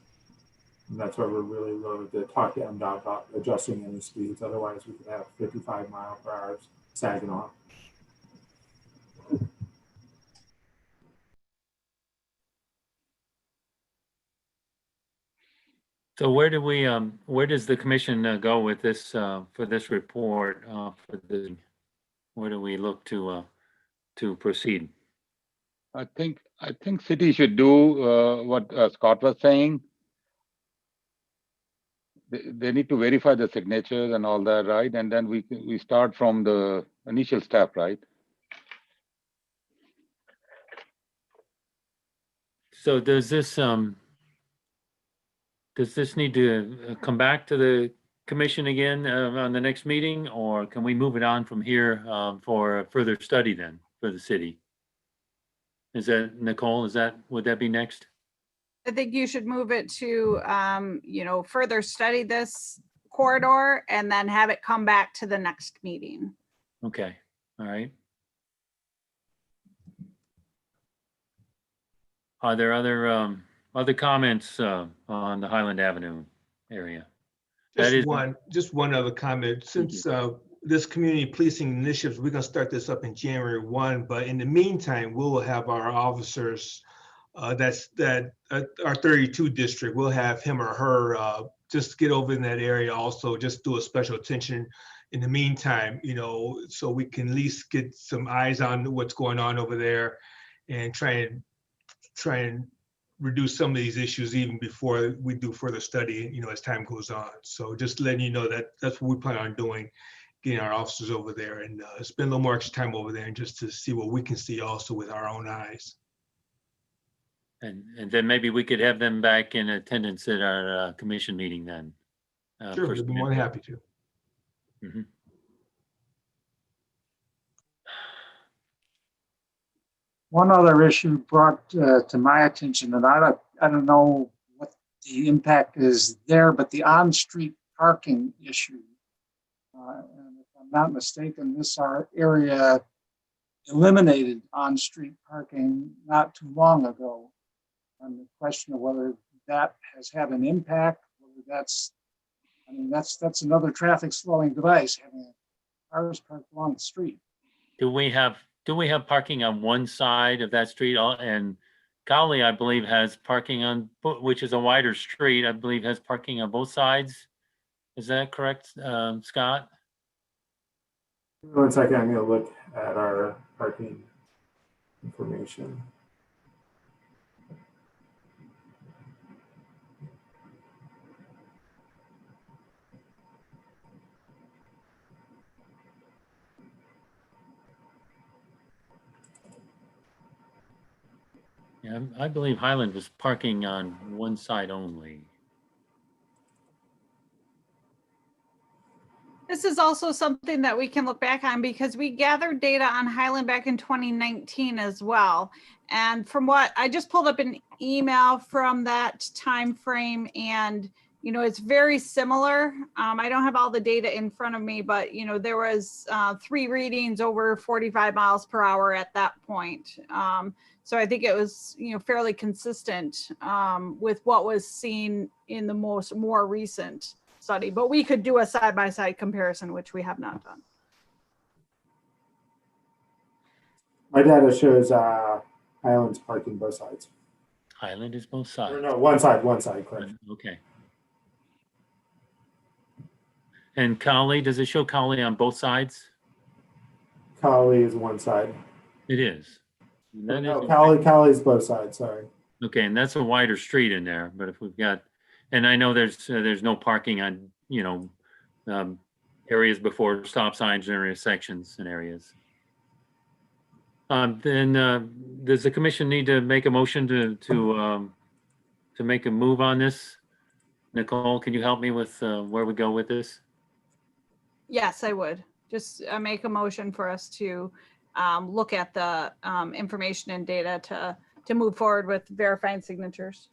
Speaker 5: And that's why we're really loath to talk to MDOT about adjusting any speeds. Otherwise, we could have 55 mile per hour Saginaw.
Speaker 1: So where do we, where does the commission go with this, for this report? Where do we look to proceed?
Speaker 6: I think city should do what Scott was saying. They need to verify the signatures and all that, right? And then we start from the initial step, right?
Speaker 1: So does this need to come back to the commission again on the next meeting, or can we move it on from here for further study then for the city? Is that, Nicole, would that be next?
Speaker 3: I think you should move it to, further study this corridor and then have it come back to the next meeting.
Speaker 1: Okay, all right. Are there other comments on the Highland Avenue area?
Speaker 12: Just one other comment. Since this community policing initiatives, we're gonna start this up in January 1, but in the meantime, we'll have our officers our 32 district, we'll have him or her just get over in that area also, just do a special attention in the meantime, so we can at least get some eyes on what's going on over there and try and reduce some of these issues even before we do further study, as time goes on. So just letting you know that that's what we plan on doing, getting our officers over there and spend a little more extra time over there and just to see what we can see also with our own eyes.
Speaker 1: And then maybe we could have them back in attendance at our commission meeting then.
Speaker 12: Sure, we'd be more than happy to.
Speaker 1: Mm-hmm.
Speaker 13: One other issue brought to my attention, and I don't know what the impact is there, but the on-street parking issue. And if I'm not mistaken, this area eliminated on-street parking not too long ago. And the question of whether that has had an impact, whether that's another traffic slowing device, having cars parked along the street.
Speaker 1: Do we have parking on one side of that street? And Cowley, I believe, has parking on, which is a wider street, I believe has parking on both sides. Is that correct, Scott?
Speaker 5: 1 second, I'm going to look at our parking information.
Speaker 1: Yeah, I believe Highland was parking on one side only.
Speaker 3: This is also something that we can look back on because we gathered data on Highland back in 2019 as well. And from what I just pulled up an email from that time frame, and it's very similar. I don't have all the data in front of me, but there was 3 readings over 45 miles per hour at that point. So I think it was fairly consistent with what was seen in the more recent study, but we could do a side-by-side comparison, which we have not done.
Speaker 5: My data shows Highland's parking both sides.
Speaker 1: Highland is both sides.
Speaker 5: Or no, one side, correct.
Speaker 1: Okay. And Cowley, does it show Cowley on both sides?
Speaker 5: Cowley is one side.
Speaker 1: It is.
Speaker 5: No, Cowley's both sides, sorry.
Speaker 1: Okay, and that's a wider street in there, but if we've got, and I know there's no parking on, areas before stop signs and intersections and areas. Then does the commission need to make a motion to make a move on this? Nicole, can you help me with where we go with this?
Speaker 3: Yes, I would. Just make a motion for us to look at the information and data to move forward with verifying signatures.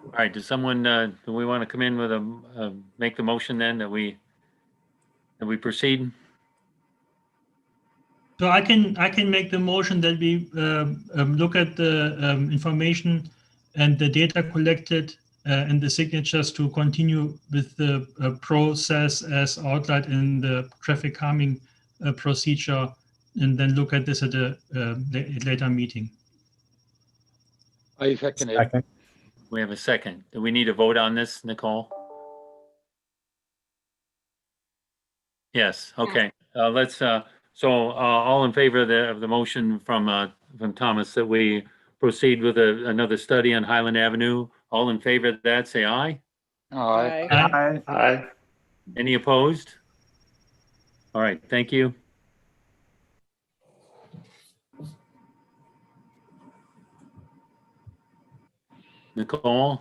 Speaker 1: All right, does someone, do we want to come in with make the motion then that we proceed?
Speaker 4: So I can make the motion that we look at the information and the data collected and the signatures to continue with the process as outlined in the traffic calming procedure, and then look at this at a later meeting.
Speaker 6: I second it.
Speaker 1: We have a second. Do we need to vote on this, Nicole? Yes, okay. Let's, so all in favor of the motion from Thomas that we proceed with another study on Highland Avenue? All in favor of that, say aye.
Speaker 6: Aye.
Speaker 9: Aye. Aye.
Speaker 1: Any opposed? All right, thank you. Nicole,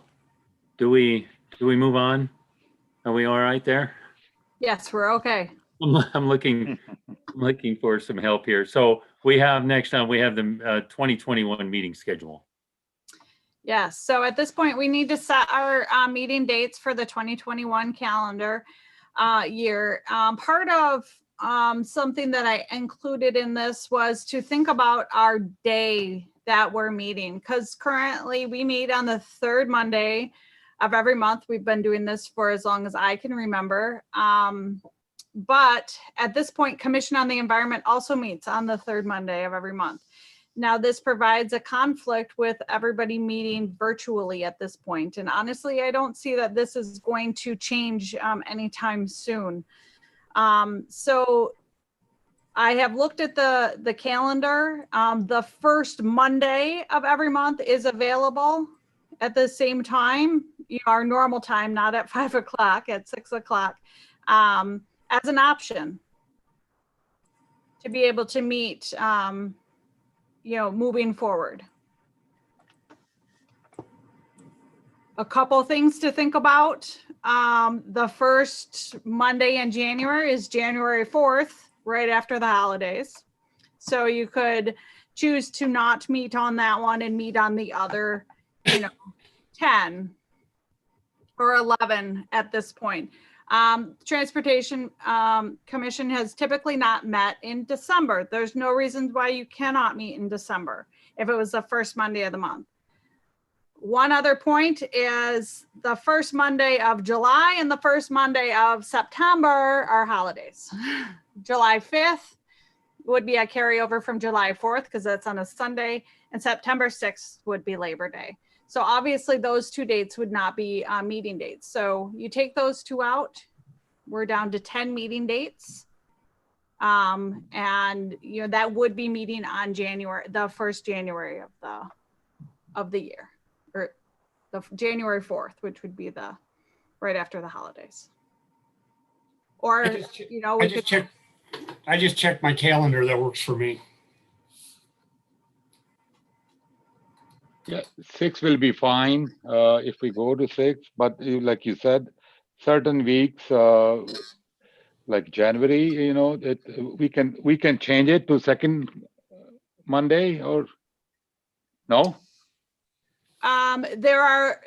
Speaker 1: do we move on? Are we all right there?
Speaker 3: Yes, we're okay.
Speaker 1: I'm looking for some help here. So we have next on, we have the 2021 meeting schedule.
Speaker 3: Yes, so at this point, we need to set our meeting dates for the 2021 calendar year. Part of something that I included in this was to think about our day that we're meeting, because currently we meet on the third Monday of every month. We've been doing this for as long as I can remember. But at this point, Commission on the Environment also meets on the third Monday of every month. Now, this provides a conflict with everybody meeting virtually at this point. And honestly, I don't see that this is going to change anytime soon. So I have looked at the calendar. The first Monday of every month is available at the same time, our normal time, not at 5 o'clock, at 6 o'clock, as an option to be able to meet, moving forward. A couple things to think about. The first Monday in January is January 4th, right after the holidays. So you could choose to not meet on that one and meet on the other, 10 or 11 at this point. Transportation Commission has typically not met in December. There's no reason why you cannot meet in December if it was the first Monday of the month. One other point is the first Monday of July and the first Monday of September are holidays. July 5th would be a carryover from July 4th because that's on a Sunday, and September 6th would be Labor Day. So obviously those two dates would not be meeting dates. So you take those two out, we're down to 10 meeting dates. And that would be meeting on the first January of the year, or the January 4th, which would be right after the holidays. Or,
Speaker 14: I just checked my calendar. That works for me.
Speaker 6: Yeah, 6 will be fine if we go to 6, but like you said, certain weeks like January, we can change it to second Monday, or no?
Speaker 3: There are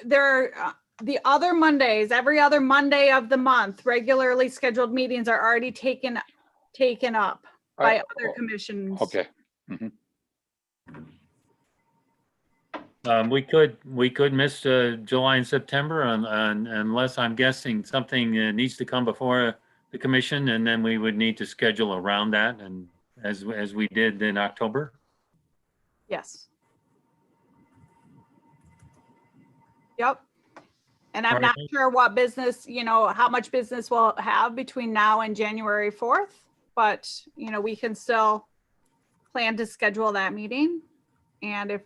Speaker 3: the other Mondays, every other Monday of the month, regularly scheduled meetings are already taken up by other commissions.
Speaker 6: Okay. Mm-hmm.
Speaker 1: We could miss July and September unless I'm guessing something needs to come before the commission, and then we would need to schedule around that, and as we did in October.
Speaker 3: Yes. Yep. And I'm not sure what business, how much business we'll have between now and January 4th, but, we can still plan to schedule that meeting. And if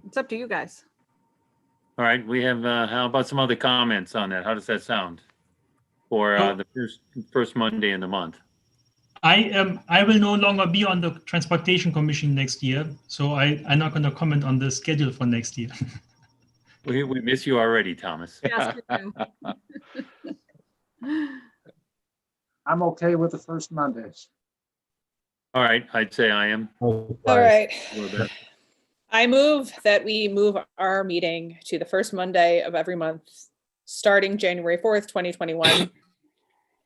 Speaker 3: it's up to you guys.
Speaker 1: All right, we have, how about some other comments on that? How does that sound for the first Monday in the month?
Speaker 4: I will no longer be on the Transportation Commission next year, so I'm not going to comment on the schedule for next year.
Speaker 1: We miss you already, Thomas.
Speaker 3: Yes, we do.
Speaker 13: I'm okay with the first Mondays.
Speaker 1: All right, I'd say I am.
Speaker 8: All right. I move that we move our meeting to the first Monday of every month, starting January 4th, 2021,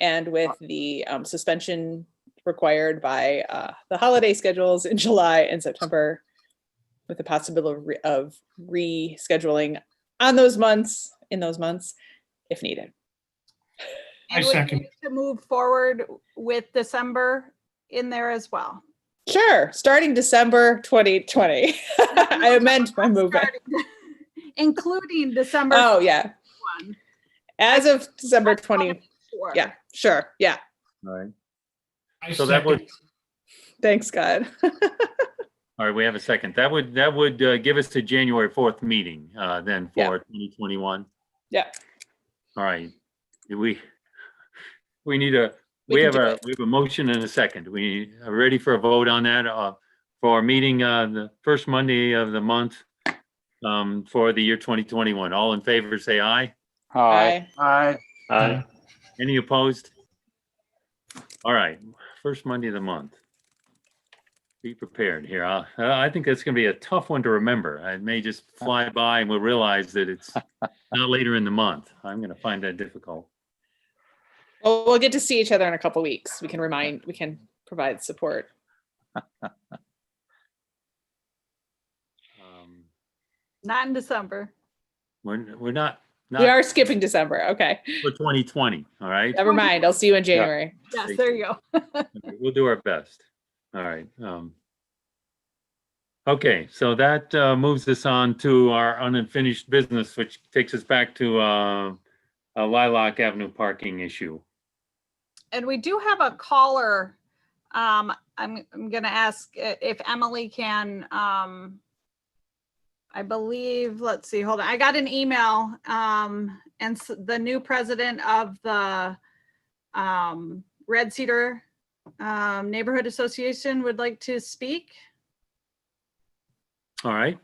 Speaker 8: And with the suspension required by the holiday schedules in July and September, with the possibility of rescheduling on those months, in those months, if needed.
Speaker 3: And would you like to move forward with December in there as well?
Speaker 8: Sure, starting December 2020. I amend my movement.
Speaker 3: Including December.
Speaker 8: Oh, yeah.
Speaker 3: 21.
Speaker 8: As of December 20.
Speaker 3: Sure.
Speaker 8: Yeah, sure. Yeah.
Speaker 1: All right.
Speaker 14: I
Speaker 1: So that would,
Speaker 14: second.
Speaker 8: Thanks, God.
Speaker 1: all right, we have a second. That would give us the January 4th meeting then for
Speaker 8: Yeah.
Speaker 1: 2021.
Speaker 8: Yeah.
Speaker 1: All right. We need a,
Speaker 8: We
Speaker 1: we
Speaker 8: can
Speaker 1: have
Speaker 8: do
Speaker 1: a,
Speaker 8: it.
Speaker 1: we have a motion and a second. We are ready for a vote on that for our meeting the first Monday of the month for the year 2021. All in favor, say aye.
Speaker 6: Hi.
Speaker 10: Aye.
Speaker 9: Aye.
Speaker 1: Any opposed? All right, first Monday of the month. Be prepared here. I think that's going to be a tough one to remember. It may just fly by and we'll realize that it's not later in the month. I'm going to find that difficult.
Speaker 8: Well, we'll get to see each other in a couple weeks. We can provide support.
Speaker 3: Not in December.
Speaker 1: We're not
Speaker 8: We are skipping December. Okay.
Speaker 1: for 2020. All right.
Speaker 8: Never mind. I'll see you in January.
Speaker 3: Yes, there you go.
Speaker 1: Okay, we'll do our best. All right. Okay, so that moves us on to our unfinished business, which takes us back to a Lilac Avenue parking issue.
Speaker 3: And we do have a caller. I'm going to ask if Emily can, I believe, let's see, hold on. I got an email and the new president of the Red Cedar Neighborhood Association would like to speak.
Speaker 1: All right.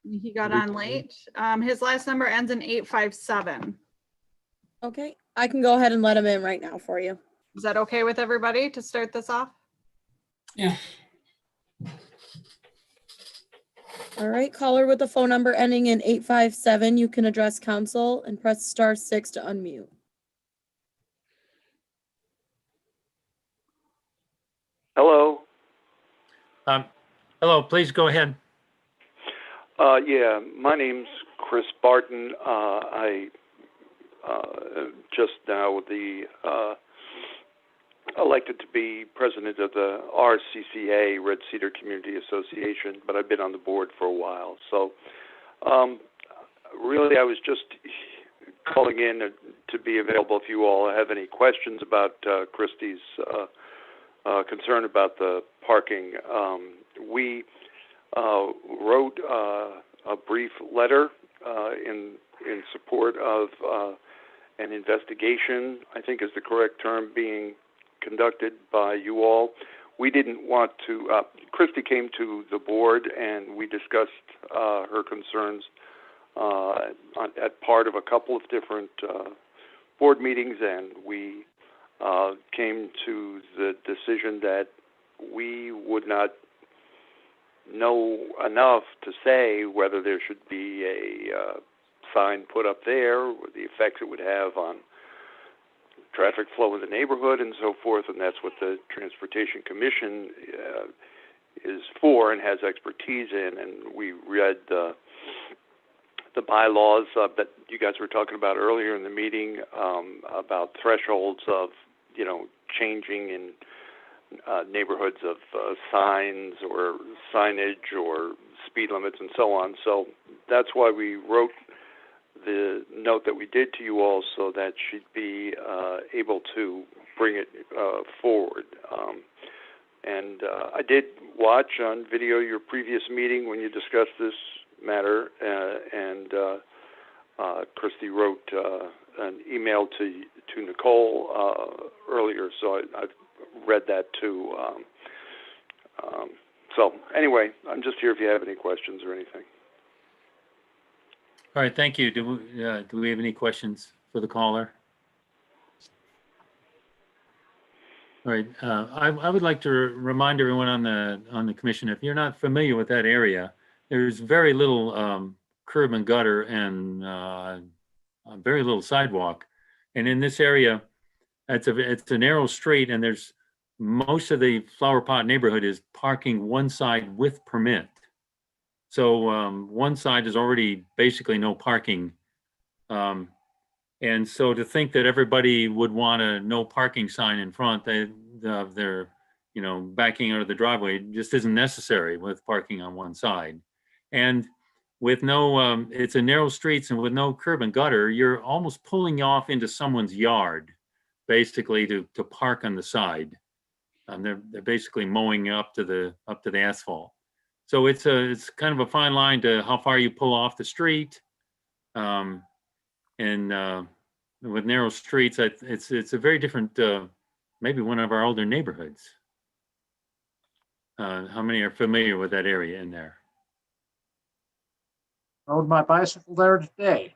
Speaker 3: He got on late. His last number ends in 857.
Speaker 2: Okay, I can go ahead and let him in right now for you.
Speaker 3: Is that okay with everybody to start this off?
Speaker 14: Yeah.
Speaker 2: All right, caller with the phone number ending in 857, you can address council and press *6 to unmute.
Speaker 15: Hello.
Speaker 1: Hello, please go ahead.
Speaker 15: Yeah, my name's Chris Barton. I just now elected to be president of the RCCA, Red Cedar Community Association, but I've been on the board for a while. So really, I was just calling in to be available if you all have any questions about Christie's concern about the parking. We wrote a brief letter in support of an investigation, I think is the correct term, being conducted by you all. We didn't want to, Christy came to the board and we discussed her concerns at part of a couple of different board meetings, and we came to the decision that we would not know enough to say whether there should be a sign put up there, or the effects it would have on traffic flow in the neighborhood and so forth, and that's what the Transportation Commission is for and has expertise in. And we read the bylaws that you guys were talking about earlier in the meeting about thresholds of, changing in neighborhoods of signs or signage or speed limits and so on. So that's why we wrote the note that we did to you all, so that she'd be able to bring it forward. And I did watch on video your previous meeting when you discussed this matter, and Christy wrote an email to Nicole earlier, so I've read that too. So anyway, I'm just here if you have any questions or anything.
Speaker 1: All right, thank you. Do we have any questions for the caller? All right, I would like to remind everyone on the commission, if you're not familiar with that area, there's very little curb and gutter and very little sidewalk. And in this area, it's a narrow street, and there's most of the flower pot neighborhood is parking one side with permit. So one side is already basically no parking. And so to think that everybody would want a no parking sign in front of their, backing out of the driveway just isn't necessary with parking on one side. And with no, it's a narrow streets and with no curb and gutter, you're almost pulling off into someone's yard, basically to park on the side. They're basically mowing up to the asphalt. So it's kind of a fine line to how far you pull off the street. And with narrow streets, it's a very different, maybe one of our older neighborhoods. How many are familiar with that area in there?
Speaker 13: Rode my bicycle there today.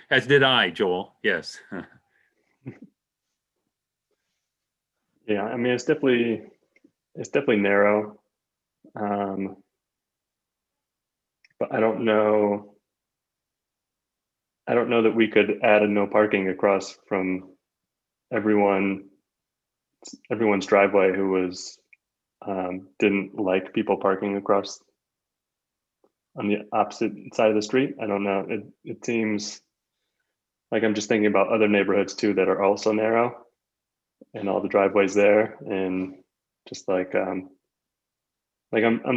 Speaker 1: As did I, Joel. Yes.
Speaker 9: Yeah, I mean, it's definitely narrow. But I don't know that we could add a no parking across from everyone's driveway who was didn't like people parking across on the opposite side of the street. I don't know. It seems like I'm just thinking about other neighborhoods too that are also narrow, and all the driveways there, and just like I'm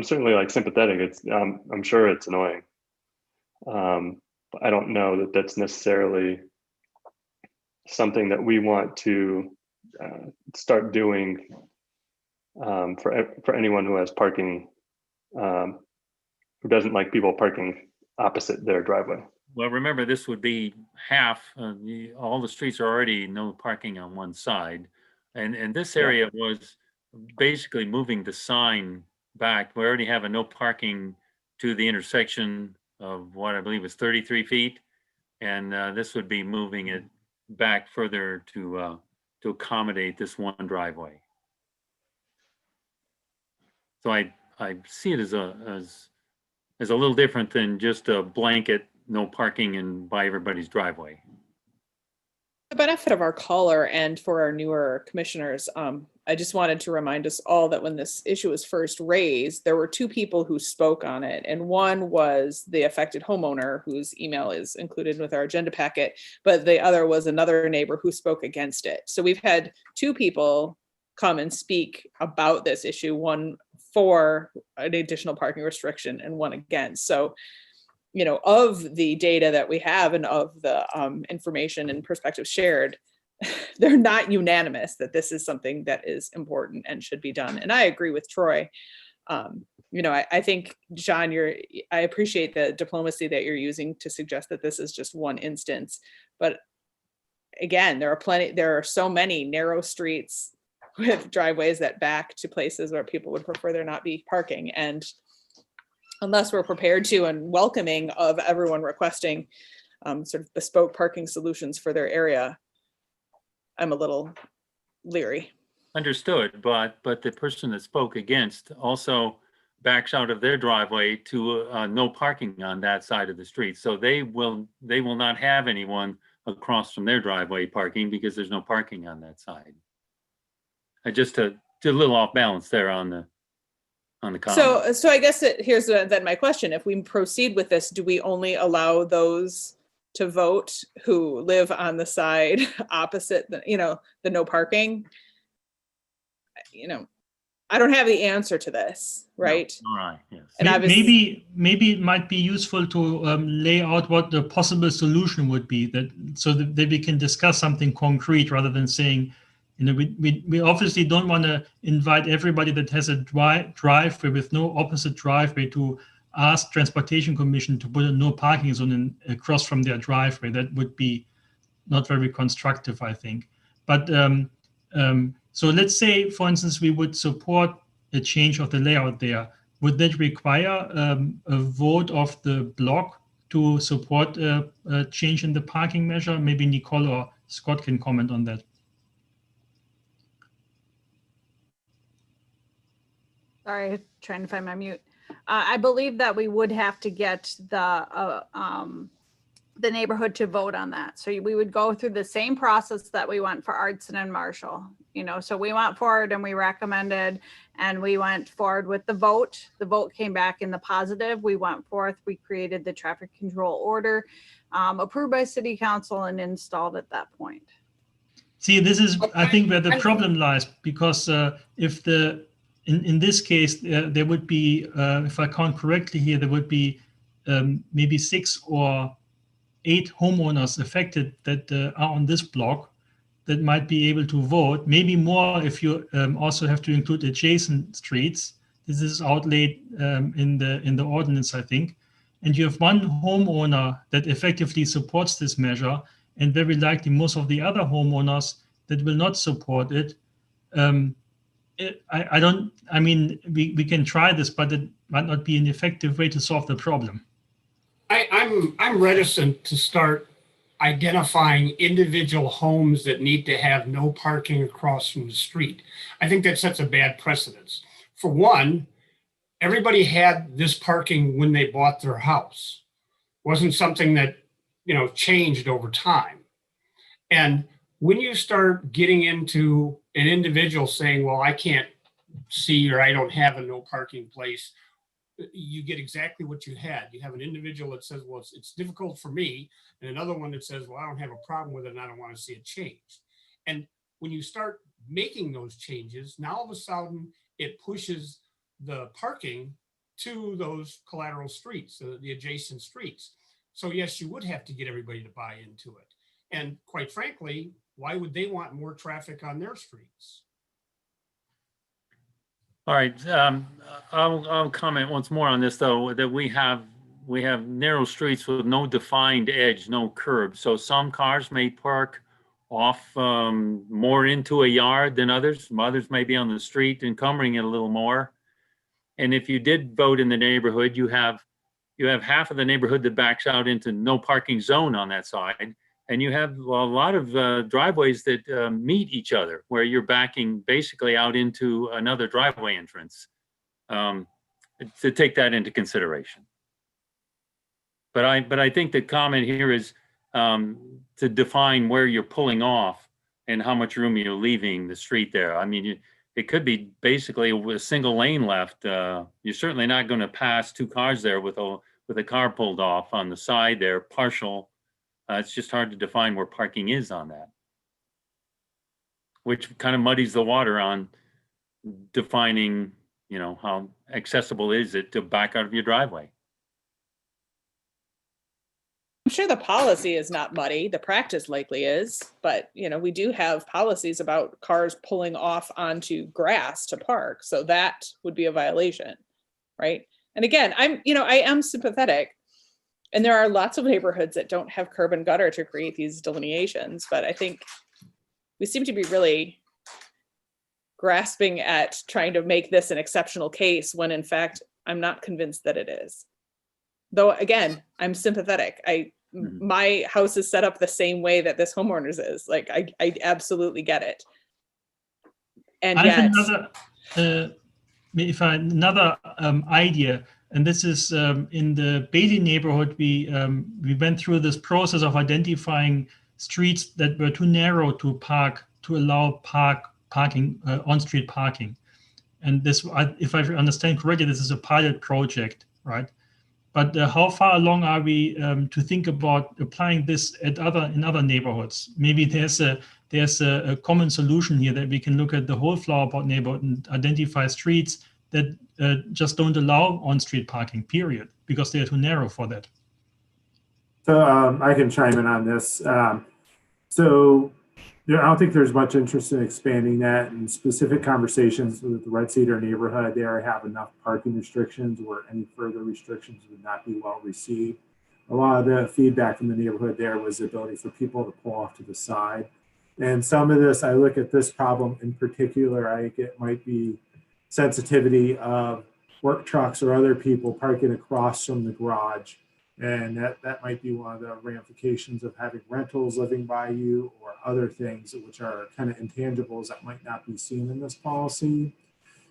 Speaker 9: certainly like sympathetic. It's I'm sure it's annoying. But I don't know that that's necessarily something that we want to start doing for anyone who has parking, who doesn't like people parking opposite their driveway.
Speaker 1: Well, remember, this would be half, all the streets are already no parking on one side. And this area was basically moving the sign back. We already have a no parking to the intersection of what I believe is 33 feet. And this would be moving it back further to accommodate this one driveway. So I see it as a little different than just a blanket no parking and by everybody's driveway.
Speaker 8: The benefit of our caller and for our newer commissioners, I just wanted to remind us all that when this issue was first raised, there were two people who spoke on it. And one was the affected homeowner whose email is included with our agenda packet, but the other was another neighbor who spoke against it. So we've had two people come and speak about this issue, one for an additional parking restriction and one against. So, of the data that we have and of the information and perspectives shared, they're not unanimous that this is something that is important and should be done. And I agree with Troy. I think, John, I appreciate the diplomacy that you're using to suggest that this is just one instance. But again, there are so many narrow streets with driveways that back to places where people would prefer there not be parking. And unless we're prepared to and welcoming of everyone requesting sort of bespoke parking solutions for their area, I'm a little leery.
Speaker 1: Understood, but the person that spoke against also backs out of their driveway to no parking on that side of the street. So they will not have anyone across from their driveway parking because there's no parking on that side. I just did a little off balance there on the comment.
Speaker 8: So I guess here's then my question. If we proceed with this, do we only allow those to vote who live on the side opposite the no parking? I don't have the answer to this, right?
Speaker 1: No. All right, yes.
Speaker 8: And
Speaker 4: maybe it might be useful to lay out what the possible solution would be, so that we can discuss something concrete rather than saying, we obviously don't want to invite everybody that has a driveway with no opposite driveway to ask Transportation Commission to put a no parking zone across from their driveway. That would be not very constructive, I think. But so let's say, for instance, we would support a change of the layout there. Would that require a vote of the block to support a change in the parking measure? Maybe Nicole or Scott can comment on that.
Speaker 3: Sorry, trying to find my mute. I believe that we would have to get the the neighborhood to vote on that. So we would go through the same process that we went for Artson and Marshall, you know, so we went forward and we recommended and we went forward with the vote. The vote came back in the positive. We went forth, we created the traffic control order approved by city council and installed at that point.
Speaker 4: See, this is, I think, where the problem lies, because if in this case, there would be, if I count correctly here, there would be maybe 6 or 8 homeowners affected that are on this block that might be able to vote, maybe more if you also have to include adjacent streets. This is outlaid in the ordinance, I think. And you have one homeowner that effectively supports this measure, and very likely most of the other homeowners that will not support it. I mean, we can try this, but it might not be an effective way to solve the problem.
Speaker 14: I'm reticent to start identifying individual homes that need to have no parking across from the street. I think that sets a bad precedence. For one, everybody had this parking when they bought their house. It wasn't something that, you know, changed over time. And when you start getting into an individual saying, well, I can't see, or I don't have a no parking place, you get exactly what you had. You have an individual that says, well, it's difficult for me, and another one that says, well, I don't have a problem with it and I don't want to see it changed. And when you start making those changes, now all of a sudden it pushes the parking to those collateral streets, the adjacent streets. So yes, you would have to get everybody to buy into it. And quite frankly, why would they want more traffic on their streets?
Speaker 1: All right, I'll comment once more on this, though, that we have narrow streets with no defined edge, no curb. So some cars may park off more into a yard than others. Others may be on the street, encumbering it a little more. And if you did vote in the neighborhood, you have half of the neighborhood that backs out into no parking zone on that side. And you have a lot of driveways that meet each other, where you're backing basically out into another driveway entrance, to take that into consideration. But I think the comment here is to define where you're pulling off and how much room you're leaving the street there. I mean, it could be basically with a single lane left. You're certainly not going to pass 2 cars there with a car pulled off on the side there, partial. It's just hard to define where parking is on that, which kind of muddies the water on defining, you know, how accessible is it to back out of your driveway.
Speaker 8: I'm sure the policy is not muddy. The practice likely is, but you know, we do have policies about cars pulling off onto grass to park. So that would be a violation, right? And again, I am sympathetic. And there are lots of neighborhoods that don't have curb and gutter to create these delineations, but I think we seem to be really grasping at trying to make this an exceptional case when in fact, I'm not convinced that it is. Though again, I'm sympathetic. My house is set up the same way that this homeowner's is. Like, I absolutely get it. And
Speaker 4: I
Speaker 8: yet,
Speaker 4: have another idea. And this is in the Bailey neighborhood. We went through this process of identifying streets that were too narrow to allow parking, on-street parking. And this, if I understand correctly, this is a pilot project, right? But how far along are we to think about applying this in other neighborhoods? Maybe there's a common solution here that we can look at the whole Flower Pot neighborhood and identify streets that just don't allow on-street parking, period, because they're too narrow for that.
Speaker 5: So I can chime in on this. So I don't think there's much interest in expanding that. In specific conversations with the Red Cedar neighborhood, they already have enough parking restrictions where any further restrictions would not be well received. A lot of the feedback from the neighborhood there was the ability for people to pull off to the side. And some of this, I look at this problem in particular, I think it might be sensitivity of work trucks or other people parking across from the garage. And that might be one of the ramifications of having rentals living by you or other things which are kind of intangibles that might not be seen in this policy.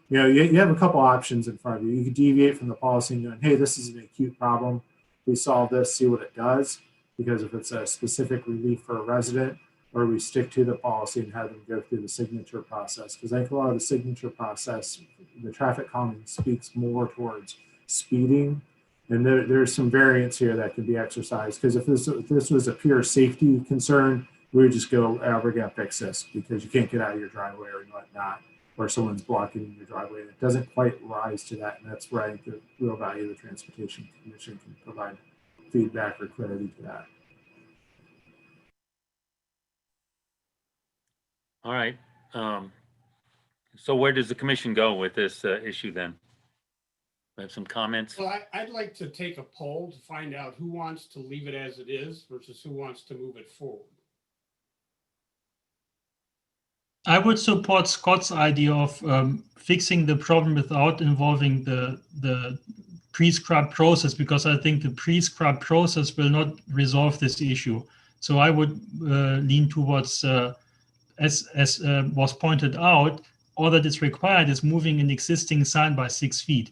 Speaker 5: You know, you have a couple options in front of you. You could deviate from the policy and go, hey, this is an acute problem. We solve this, see what it does. because if it's a specific relief for a resident, or we stick to the policy and have them go through the signature process. Because I think a lot of the signature process, the traffic calming speaks more towards speeding. And there's some variance here that can be exercised. Because if this was a pure safety concern, we would just go, we're gonna fix this because you can't get out of your driveway or whatnot, or someone's blocking your driveway. It doesn't quite rise to that. And that's where I think the real value of the Transportation Commission can provide feedback or clarity to that.
Speaker 1: All right. So where does the commission go with this issue then? We have some comments.
Speaker 14: Well, I'd like to take a poll to find out who wants to leave it as it is versus who wants to move it forward.
Speaker 4: I would support Scott's idea of fixing the problem without involving the pre-scrub process, because I think the pre-scrub process will not resolve this issue. So I would lean towards, as was pointed out, all that is required is moving an existing sign by 6 feet,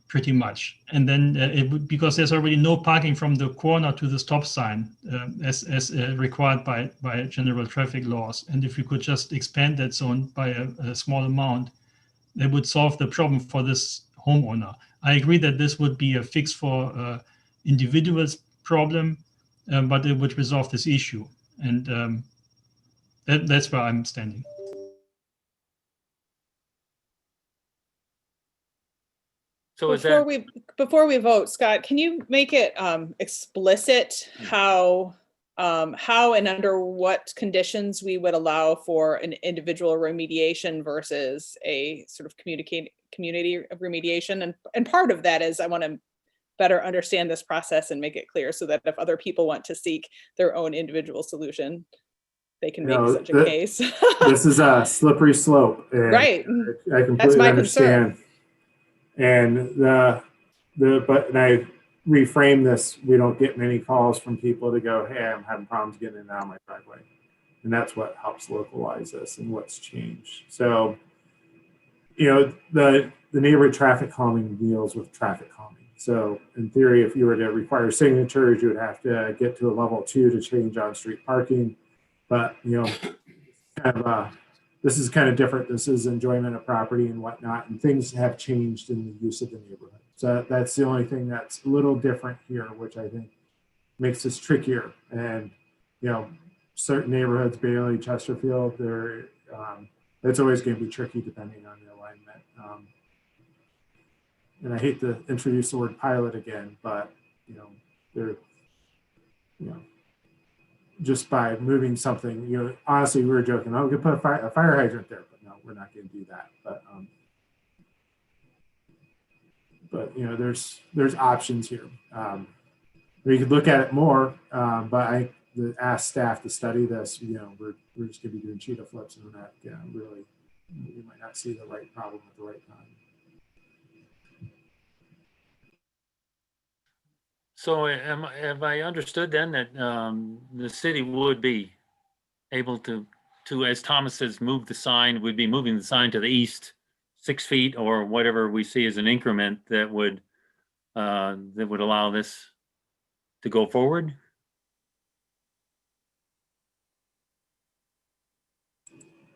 Speaker 4: pretty much. And then it would, because there's already no parking from the corner to the stop sign as required by general traffic laws. And if we could just expand that zone by a small amount, that would solve the problem for this homeowner. I agree that this would be a fix for individual's problem, but it would resolve this issue. And that's where I'm standing.
Speaker 1: So is
Speaker 8: before we vote, Scott, can you make it explicit how and under what conditions we would allow for an individual remediation versus a sort of community remediation? And part of that is I want to better understand this process and make it clear so that if other people want to seek their own individual solution, they can make such a case.
Speaker 5: This is a slippery slope.
Speaker 8: Right.
Speaker 5: I completely understand. And but I reframe this, we don't get many calls from people to go, hey, I'm having problems getting in and out of my driveway. And that's what helps localize this and what's changed. So, you know, the neighborhood traffic calming deals with traffic calming. So in theory, if you were to require signatures, you would have to get to a level 2 to change on-street parking. But, you know, kind of this is kind of different. This is enjoyment of property and whatnot, and things have changed in the use of the neighborhood. So that's the only thing that's a little different here, which I think makes this trickier. And, you know, certain neighborhoods, Bailey, Chesterfield, they're, it's always going to be tricky depending on the alignment. And I hate to introduce the word pilot again, but, you know, they're, you know, just by moving something, you know, honestly, we were joking, oh, we could put a fire hydrant there, but no, we're not going to do that. But you know, there's options here. We could look at it more, but I asked staff to study this. You know, we're just going to be doing cheetah flips, and we're not really, we might not see the right problem at the right time.
Speaker 1: So have I understood then that the city would be able to, as Thomas says, move the sign, would be moving the sign to the east 6 feet or whatever we see as an increment that would allow this to go forward?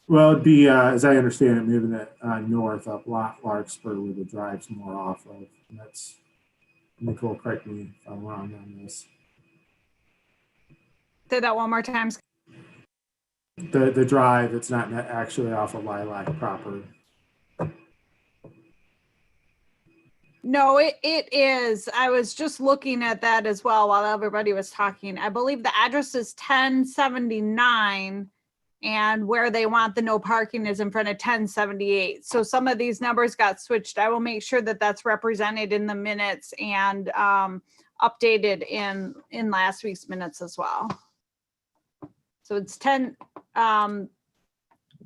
Speaker 5: Well, it'd be, as I understand it, moving it north up Larkspur where the drive's more off of. And that's, Nicole, correct me if I'm wrong on this.
Speaker 3: Say that one more time.
Speaker 5: The drive, it's not actually off of Lilac proper.
Speaker 3: No, it is. I was just looking at that as well while everybody was talking. I believe the address is 1079 and where they want the no parking is in front of 1078. So some of these numbers got switched. I will make sure that that's represented in the minutes and updated in last week's minutes as well. So it's 10,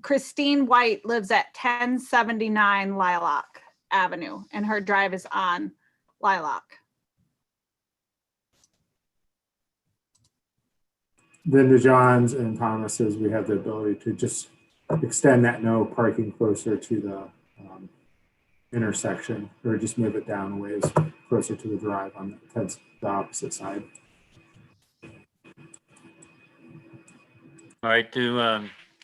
Speaker 3: Christine White lives at 1079 Lilac Avenue and her drive is on Lilac.
Speaker 5: Then to John's and Thomas's, we have the ability to just extend that no parking closer to the intersection, or just move it down a ways closer to the drive on the opposite side.
Speaker 1: All right, do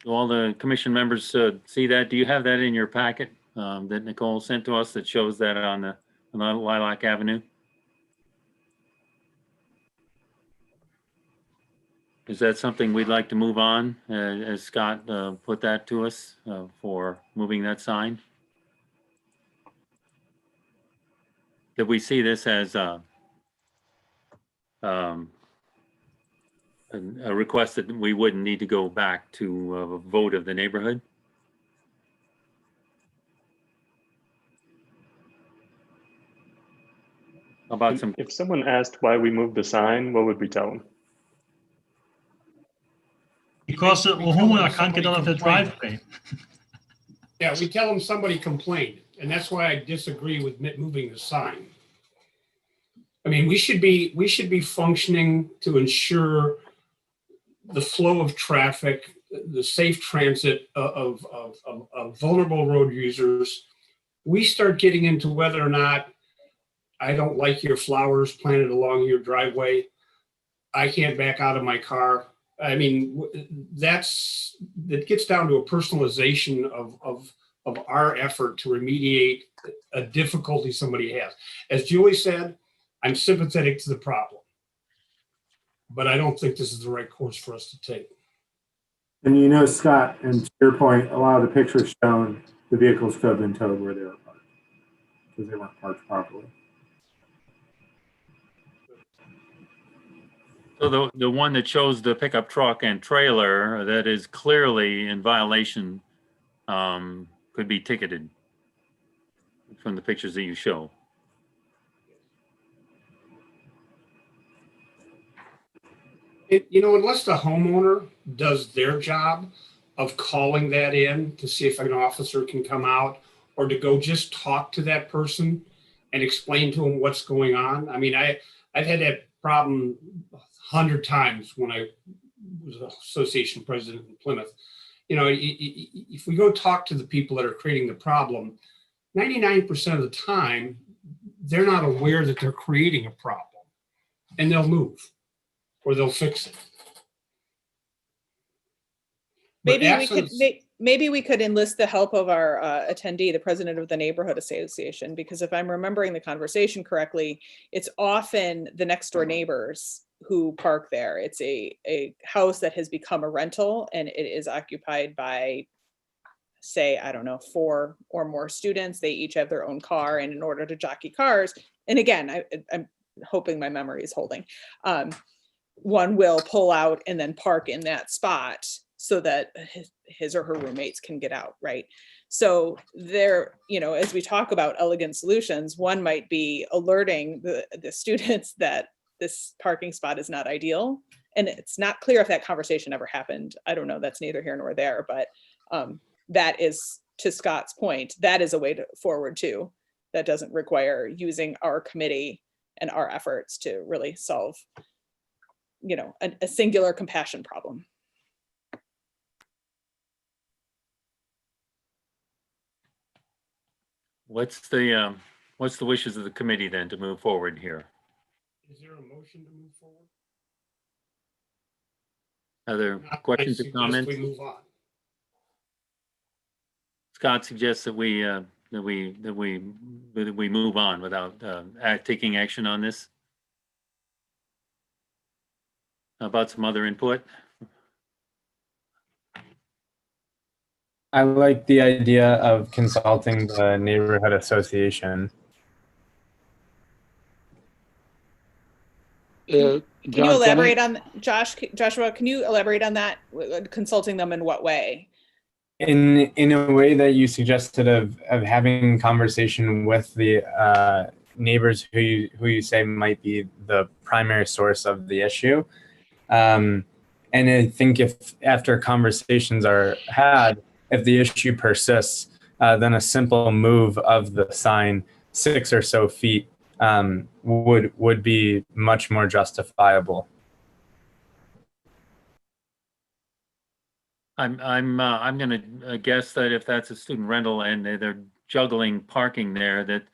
Speaker 1: all the commission members see that? Do you have that in your packet that Nicole sent to us that shows that on the Lilac Avenue? Is that something we'd like to move on, as Scott put that to us for moving that sign? That we see this as a request that we wouldn't need to go back to a vote of the neighborhood? How about some?
Speaker 9: If someone asked why we moved the sign, what would we tell them?
Speaker 4: Because the homeowner can't get out of the driveway.
Speaker 14: Yeah, we tell them somebody complained, and that's why I disagree with moving the sign. I mean, we should be functioning to ensure the flow of traffic, the safe transit of vulnerable road users. We start getting into whether or not I don't like your flowers planted along your driveway, I can't back out of my car. I mean, that gets down to a personalization of our effort to remediate a difficulty somebody has. As Julie said, I'm sympathetic to the problem, but I don't think this is the right course for us to take.
Speaker 5: And you know, Scott, and to your point, a lot of the pictures shown, the vehicles could have been towed where they were parked because they weren't parked properly.
Speaker 1: So the one that shows the pickup truck and trailer that is clearly in violation could be ticketed from the pictures that you show.
Speaker 14: You know, unless the homeowner does their job of calling that in to see if an officer can come out or to go just talk to that person and explain to them what's going on. I mean, I've had that problem 100 times when I was an association president in Plymouth. You know, if we go talk to the people that are creating the problem, 99% of the time, they're not aware that they're creating a problem, and they'll move or they'll fix it.
Speaker 8: Maybe we could enlist the help of our attendee, the president of the neighborhood association, because if I'm remembering the conversation correctly, it's often the next door neighbors who park there. It's a house that has become a rental and it is occupied by, say, I don't know, 4 or more students. They each have their own car, and in order to jockey cars, and again, I'm hoping my memory is holding, one will pull out and then park in that spot so that his or her roommates can get out, right? So there, you know, as we talk about elegant solutions, one might be alerting the students that this parking spot is not ideal. And it's not clear if that conversation ever happened. I don't know, that's neither here nor there, but that is, to Scott's point, that is a way forward too. That doesn't require using our committee and our efforts to really solve, you know, a singular compassion problem.
Speaker 1: What's the wishes of the committee then to move forward here?
Speaker 14: Is there a motion to move forward?
Speaker 1: Other questions or comments?
Speaker 14: We move on.
Speaker 1: Scott suggests that we move on without taking action on this. How about some other input?
Speaker 16: I like the idea of consulting the neighborhood association.
Speaker 8: Can you elaborate on, Joshua, can you elaborate on that? Consulting them in what way?
Speaker 16: In a way that you suggested of having conversation with the neighbors who you say might be the primary source of the issue. And I think if after conversations are had, if the issue persists, then a simple move of the sign 6 or so feet would be much more justifiable.
Speaker 1: I'm going to guess that if that's a student rental and they're juggling parking there, that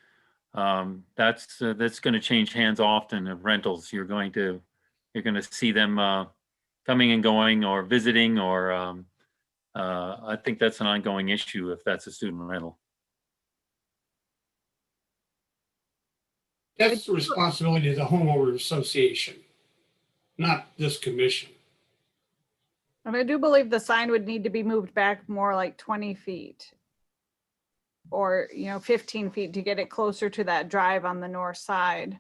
Speaker 1: that's going to change hands often of rentals. You're going to see them coming and going or visiting, or I think that's an ongoing issue if that's a student rental.
Speaker 14: That's the responsibility of the homeowner association, not this commission.
Speaker 3: And I do believe the sign would need to be moved back more like 20 feet. Or, 15 feet to get it closer to that drive on the north side.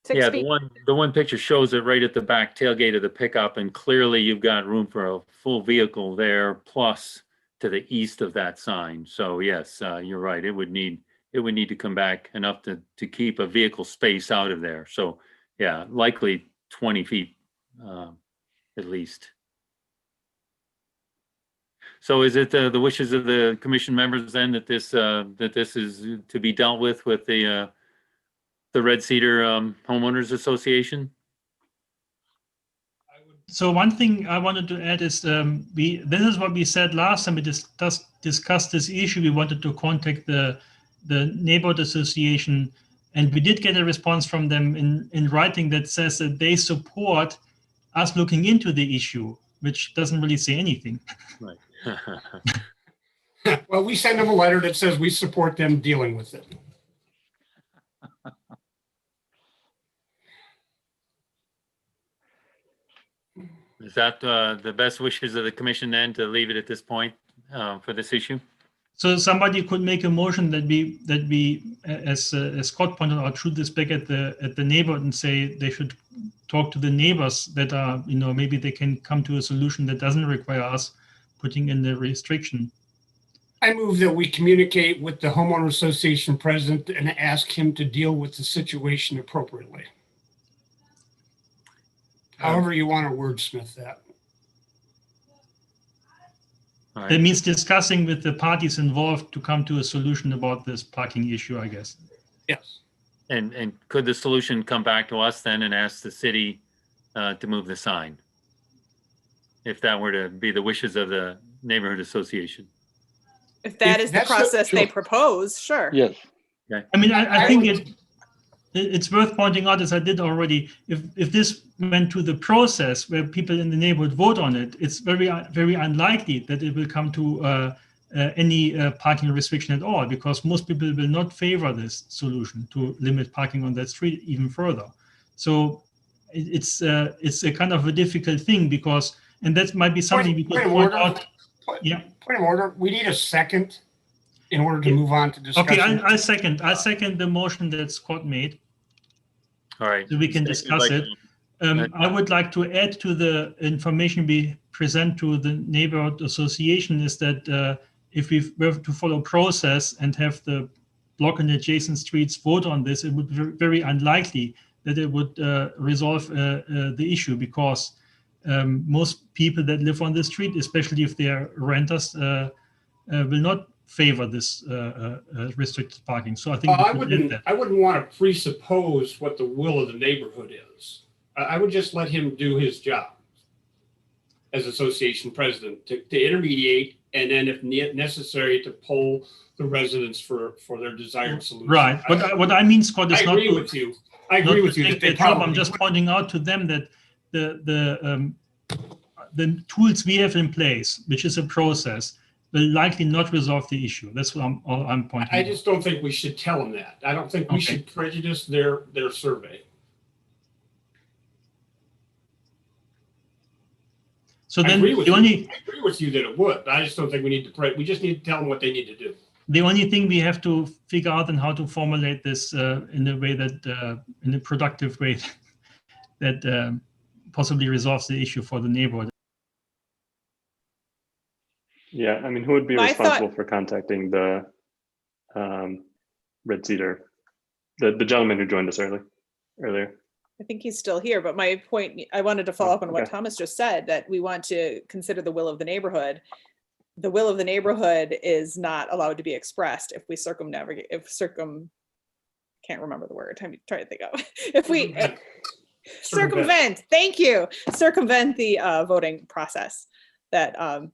Speaker 3: 6
Speaker 1: Yeah,
Speaker 3: feet.
Speaker 1: the one picture shows it right at the back tailgate of the pickup, and clearly you've got room for a full vehicle there, plus to the east of that sign. So yes, you're right. It would need to come back enough to keep a vehicle space out of there. So yeah, likely 20 feet at least. So is it the wishes of the commission members then that this is to be dealt with the Red Cedar Homeowners Association?
Speaker 4: So one thing I wanted to add is this is what we said last time we discussed this issue. We wanted to contact the neighborhood association, and we did get a response from them in writing that says that they support us looking into the issue, which doesn't really say anything.
Speaker 1: Right.
Speaker 14: Well, we send them a letter that says we support them dealing with it.
Speaker 1: Is that the best wishes of the commission then, to leave it at this point for this issue?
Speaker 4: So somebody could make a motion that we as Scott pointed out, shoot this back at the neighborhood and say they should talk to the neighbors that are, maybe they can come to a solution that doesn't require us putting in the restriction.
Speaker 14: I move that we communicate with the homeowner association president and ask him to deal with the situation appropriately. However you want to wordsmith that.
Speaker 1: Right.
Speaker 4: That means discussing with the parties involved to come to a solution about this parking issue, I guess.
Speaker 14: Yes.
Speaker 1: And could the solution come back to us then and ask the city to move the sign? If that were to be the wishes of the neighborhood association.
Speaker 8: If that is the process they propose, sure.
Speaker 6: Yes.
Speaker 1: Okay.
Speaker 4: I mean, I think it's worth pointing out, as I did already, if this went to the process where people in the neighborhood vote on it, it's very, very unlikely that it will come to any parking restriction at all, because most people will not favor this solution to limit parking on that street even further. So it's a kind of a difficult thing, because, and that might be something we could point out. Yeah.
Speaker 14: Point of order. We need a second in order to move on to discussion.
Speaker 4: Okay, I second the motion that Scott made.
Speaker 1: All right.
Speaker 4: So we can discuss it. I would like to add to the information we present to the neighborhood association is that if we were to follow process and have the block and adjacent streets vote on this, it would be very unlikely that it would resolve the issue, because most people that live on the street, especially if they are renters, will not favor this restricted parking. So I think
Speaker 14: I wouldn't want to presuppose what the will of the neighborhood is. I would just let him do his job as association president to intermediate, and then if necessary to poll the residents for their desired solution.
Speaker 4: Right. What I mean, Scott, is
Speaker 14: I agree with you. I agree with you.
Speaker 4: I'm just pointing out to them that the tools we have in place, which is a process, will likely not resolve the issue. That's what I'm pointing out.
Speaker 14: I just don't think we should tell them that. I don't think we should prejudice their survey.
Speaker 4: So then
Speaker 14: I agree with you that it would. I just don't think we need to we just need to tell them what they need to do.
Speaker 4: The only thing we have to figure out and how to formulate this in a way that, in a productive way that possibly resolves the issue for the neighborhood.
Speaker 9: Yeah, I mean, who would be responsible for contacting the Red Cedar, the gentleman who joined us earlier?
Speaker 8: I think he's still here, but my point, I wanted to follow up on what Thomas just said, that we want to consider the will of the neighborhood. The will of the neighborhood is not allowed to be expressed if we can't remember the word, I'm trying to think of. If we circumvent, thank you, circumvent the voting process.
Speaker 4: That's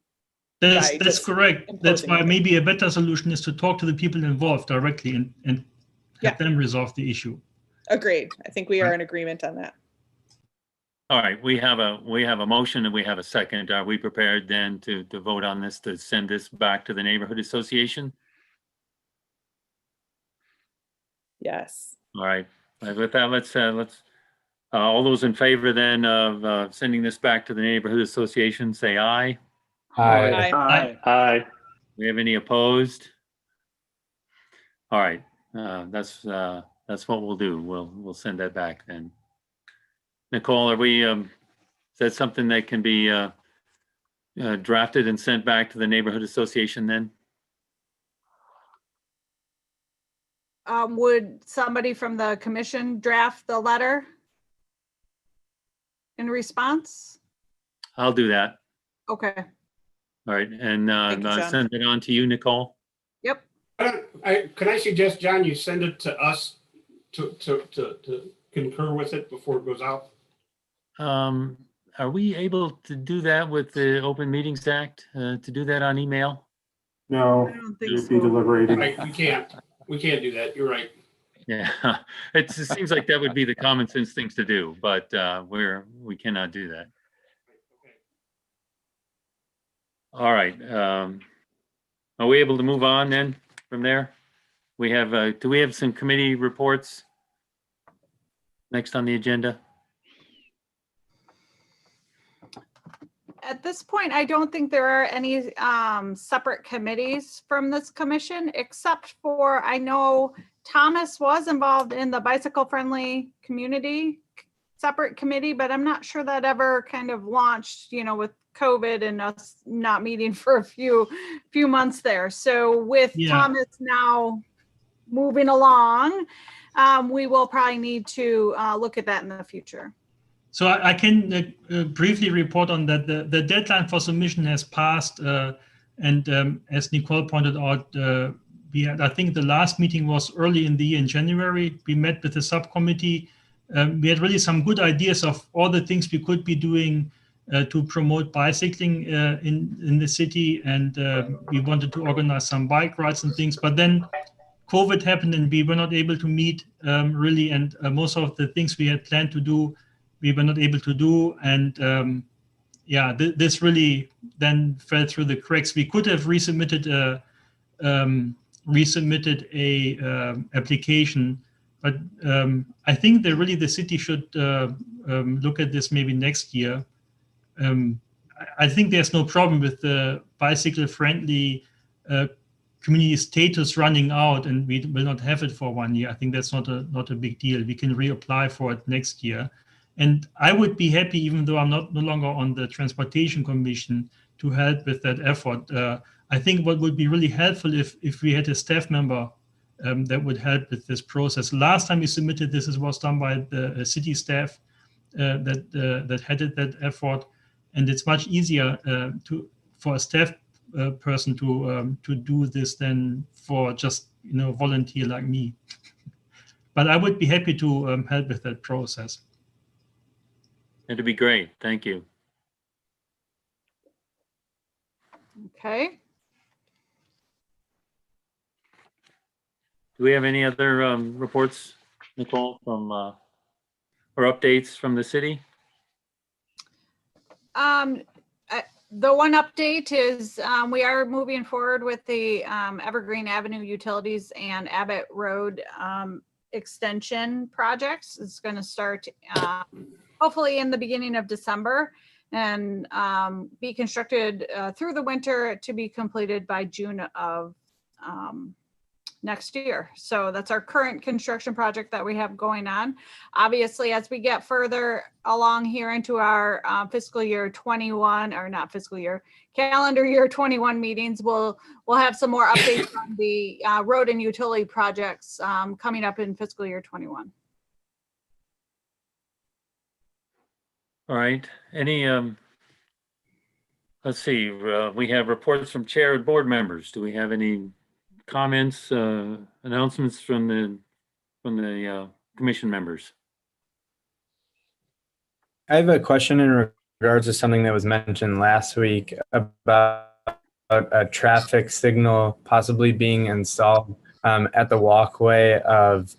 Speaker 4: correct. That's why maybe a better solution is to talk to the people involved directly and have them resolve the issue.
Speaker 8: Agreed. I think we are in agreement on that.
Speaker 1: All right, we have a motion and we have a second. Are we prepared then to vote on this, to send this back to the neighborhood association?
Speaker 8: Yes.
Speaker 1: All right, with that, let's all those in favor then of sending this back to the neighborhood association, say aye.
Speaker 16: Aye.
Speaker 9: Aye. Aye.
Speaker 1: We have any opposed? All right, that's what we'll do. We'll send that back then. Nicole, are we, is that something that can be drafted and sent back to the neighborhood association then?
Speaker 3: Would somebody from the commission draft the letter in response?
Speaker 1: I'll do that.
Speaker 3: Okay.
Speaker 1: All right, and
Speaker 8: Thank you, John.
Speaker 1: send it on to you, Nicole.
Speaker 3: Yep.
Speaker 14: Can I suggest, John, you send it to us to concur with it before it goes out?
Speaker 1: Are we able to do that with the Open Meetings Act, to do that on email?
Speaker 5: No,
Speaker 3: I don't think
Speaker 5: it would
Speaker 3: so.
Speaker 5: be deliberated.
Speaker 14: We can't do that. You're right.
Speaker 1: Yeah, it seems like that would be the common sense things to do, but we cannot do that. All right, are we able to move on then from there? We have, do we have some committee reports next on the agenda?
Speaker 3: At this point, I don't think there are any separate committees from this commission, except for, I know Thomas was involved in the bicycle friendly community separate committee, but I'm not sure that ever kind of launched, with COVID and us not meeting for a few months there. So with Thomas now moving along, we will probably need to look at that in the future.
Speaker 4: So I can briefly report on that. The deadline for submission has passed, and as Nicole pointed out, we had, I think the last meeting was early in the year in January. We met with the subcommittee. We had really some good ideas of all the things we could be doing to promote bicycling in the city, and we wanted to organize some bike rides and things. But then COVID happened, and we were not able to meet really, and most of the things we had planned to do, we were not able to do, and this really then fell through the cracks. We could have resubmitted a application, but I think that really the city should look at this maybe next year. I think there's no problem with the bicycle-friendly community status running out, and we will not have it for 1 year. I think that's not a big deal. We can reapply for it next year. And I would be happy, even though I'm no longer on the Transportation Commission, to help with that effort. I think what would be really helpful if we had a staff member that would help with this process. Last time we submitted this, it was done by the city staff that headed that effort, and it's much easier for a staff person to do this than for just volunteer like me. But I would be happy to help with that process.
Speaker 1: It'd be great. Thank you.
Speaker 3: Okay.
Speaker 1: Do we have any other reports, Nicole, from or updates from the city?
Speaker 3: The one update is we are moving forward with the Evergreen Avenue Utilities and Abbott Road extension projects. It's going to start hopefully in the beginning of December and be constructed through the winter to be completed by June of next year. So that's our current construction project that we have going on. Obviously, as we get further along here into our fiscal year 21, or not fiscal year, calendar year 21 meetings, we'll have some more updates on the road and utility projects coming up in fiscal year 21.
Speaker 1: All right. Any, let's see, we have reports from chair and board members. Do we have any comments, announcements from the commission members?
Speaker 16: I have a question in regards to something that was mentioned last week about a traffic signal possibly being installed at the walkway of,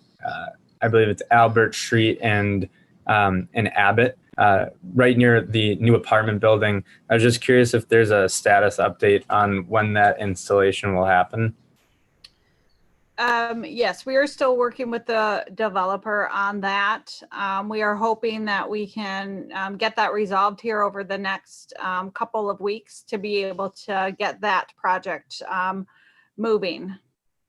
Speaker 16: I believe it's Albert Street and in Abbott, right near the new apartment building. I was just curious if there's a status update on when that installation will happen.
Speaker 3: Yes, we are still working with the developer on that. We are hoping that we can get that resolved here over the next couple of weeks to be able to get that project moving.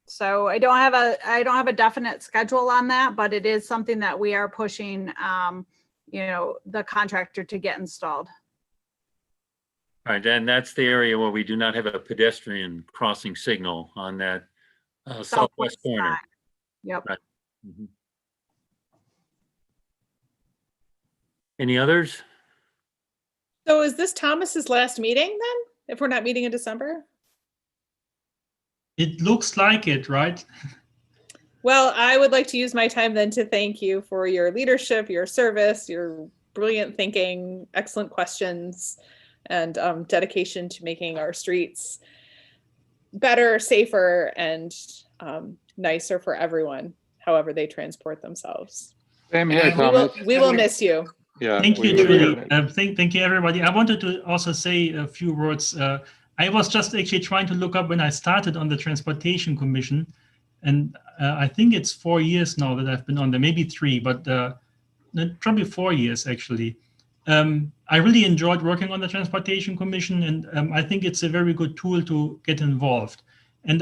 Speaker 3: So I don't have a definite schedule on that, but it is something that we are pushing, the contractor to get installed.
Speaker 1: All right, and that's the area where we do not have a pedestrian crossing signal on that southwest corner.
Speaker 3: side. Yep.
Speaker 1: Right. Mhm. Any others?
Speaker 8: So is this Thomas's last meeting then, if we're not meeting in December?
Speaker 4: It looks like it, right?
Speaker 8: Well, I would like to use my time then to thank you for your leadership, your service, your brilliant thinking, excellent questions, and dedication to making our streets better, safer, and nicer for everyone, however they transport themselves.
Speaker 6: Same here,
Speaker 14: And
Speaker 6: Thomas.
Speaker 8: We will miss you.
Speaker 6: Yeah.
Speaker 4: Thank
Speaker 6: we
Speaker 4: you,
Speaker 6: will.
Speaker 4: Julie. Thank you, everybody. I wanted to also say a few words. I was just actually trying to look up when I started on the Transportation Commission, and I think it's 4 years now that I've been on there, maybe 3, but probably 4 years actually. I really enjoyed working on the Transportation Commission, and I think it's a very good tool to get involved. And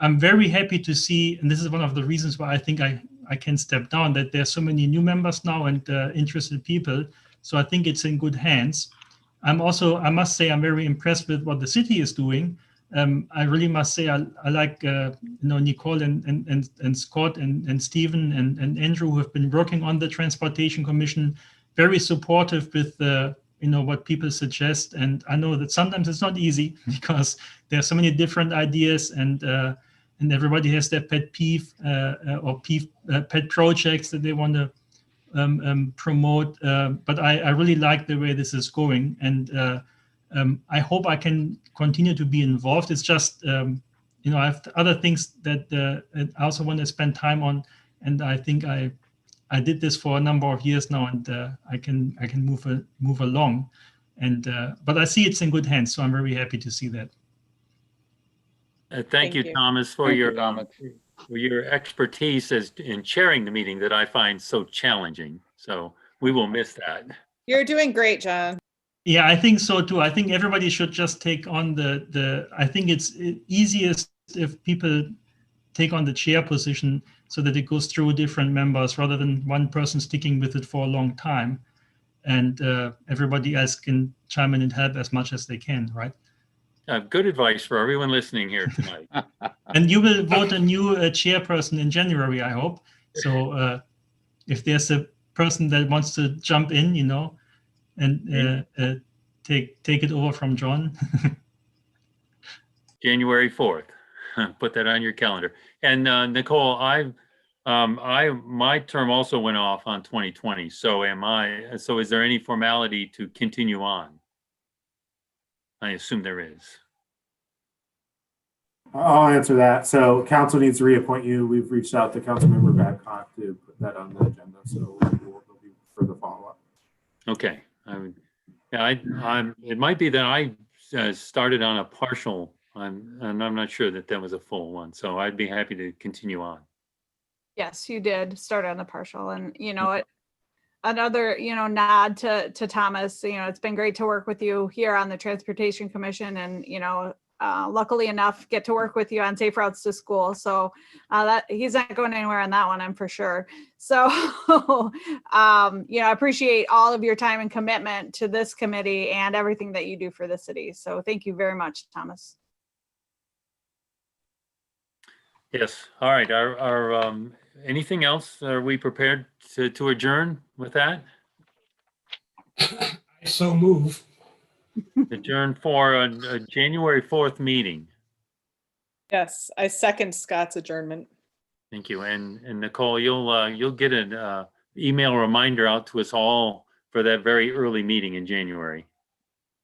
Speaker 4: I'm very happy to see, and this is one of the reasons why I think I can step down, that there's so many new members now and interested people. So I think it's in good hands. I must say, I'm very impressed with what the city is doing. I really must say, I like Nicole and Scott and Stephen and Andrew, who have been working on the Transportation Commission, very supportive with what people suggest. And I know that sometimes it's not easy because there are so many different ideas, and everybody has their pet peeve or pet projects that they want to promote. But I really like the way this is going, and I hope I can continue to be involved. It's just, I have other things that I also want to spend time on, and I think I did this for a number of years now, and I can move along, but I see it's in good hands, so I'm very happy to see that.
Speaker 1: Thank you, Thomas, for your expertise in chairing the meeting that I find so challenging. So we will miss that.
Speaker 8: You're doing great, John.
Speaker 4: Yeah, I think so too. I think everybody should just take on I think it's easiest if people take on the chair position so that it goes through different members rather than one person sticking with it for a long time, and everybody else can chime in and help as much as they can, right?
Speaker 1: Good advice for everyone listening here tonight.
Speaker 4: And you will vote a new chairperson in January, I hope. So if there's a person that wants to jump in, and take it over from John. January
Speaker 1: 4th. Put that on your calendar. And Nicole, my term also went off on 2020. So am I. So is there any formality to continue on? I assume there is.
Speaker 5: I'll answer that. So council needs to reappoint you. We've reached out to Councilmember Babcock to put that on the agenda. So there'll be further follow-up.
Speaker 1: Okay. It might be that I started on a partial, and I'm not sure that was a full one. So I'd be happy to continue on.
Speaker 3: Yes, you did start on the partial, and another nod to Thomas. It's been great to work with you here on the Transportation Commission, and luckily enough get to work with you on Safe Routes to School. So that he's not going anywhere on that one, I'm for sure. So I appreciate all of your time and commitment to this committee and everything that you do for the city. So thank you very much, Thomas.
Speaker 1: Yes. All right. Our anything else? Are we prepared to adjourn with that?
Speaker 14: I so move.
Speaker 1: Adjourn for a January 4th meeting.
Speaker 8: Yes, I second Scott's adjournment.
Speaker 1: Thank you. And Nicole, you'll get an email reminder out to us all for that very early meeting in January.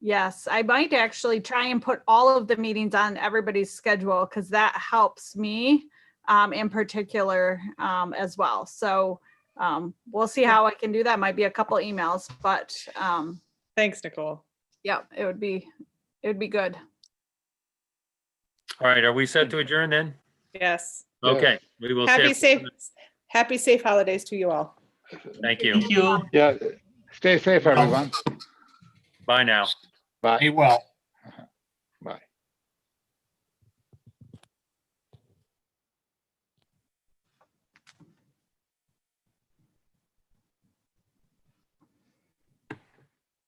Speaker 3: Yes, I might actually try and put all of the meetings on everybody's schedule, because that helps me in particular as well. So We'll see how I can do that. Might be a couple emails, but
Speaker 8: Thanks, Nicole.
Speaker 3: yeah, it would be good.
Speaker 1: All right, are we set to adjourn then?
Speaker 8: Yes.
Speaker 1: Okay, we will.
Speaker 8: Happy
Speaker 1: say-
Speaker 8: safe holidays to you all.
Speaker 1: Thank you.
Speaker 4: Thank you.
Speaker 6: Yeah, stay safe, everyone.
Speaker 1: Bye now.
Speaker 6: Bye.
Speaker 14: Be well.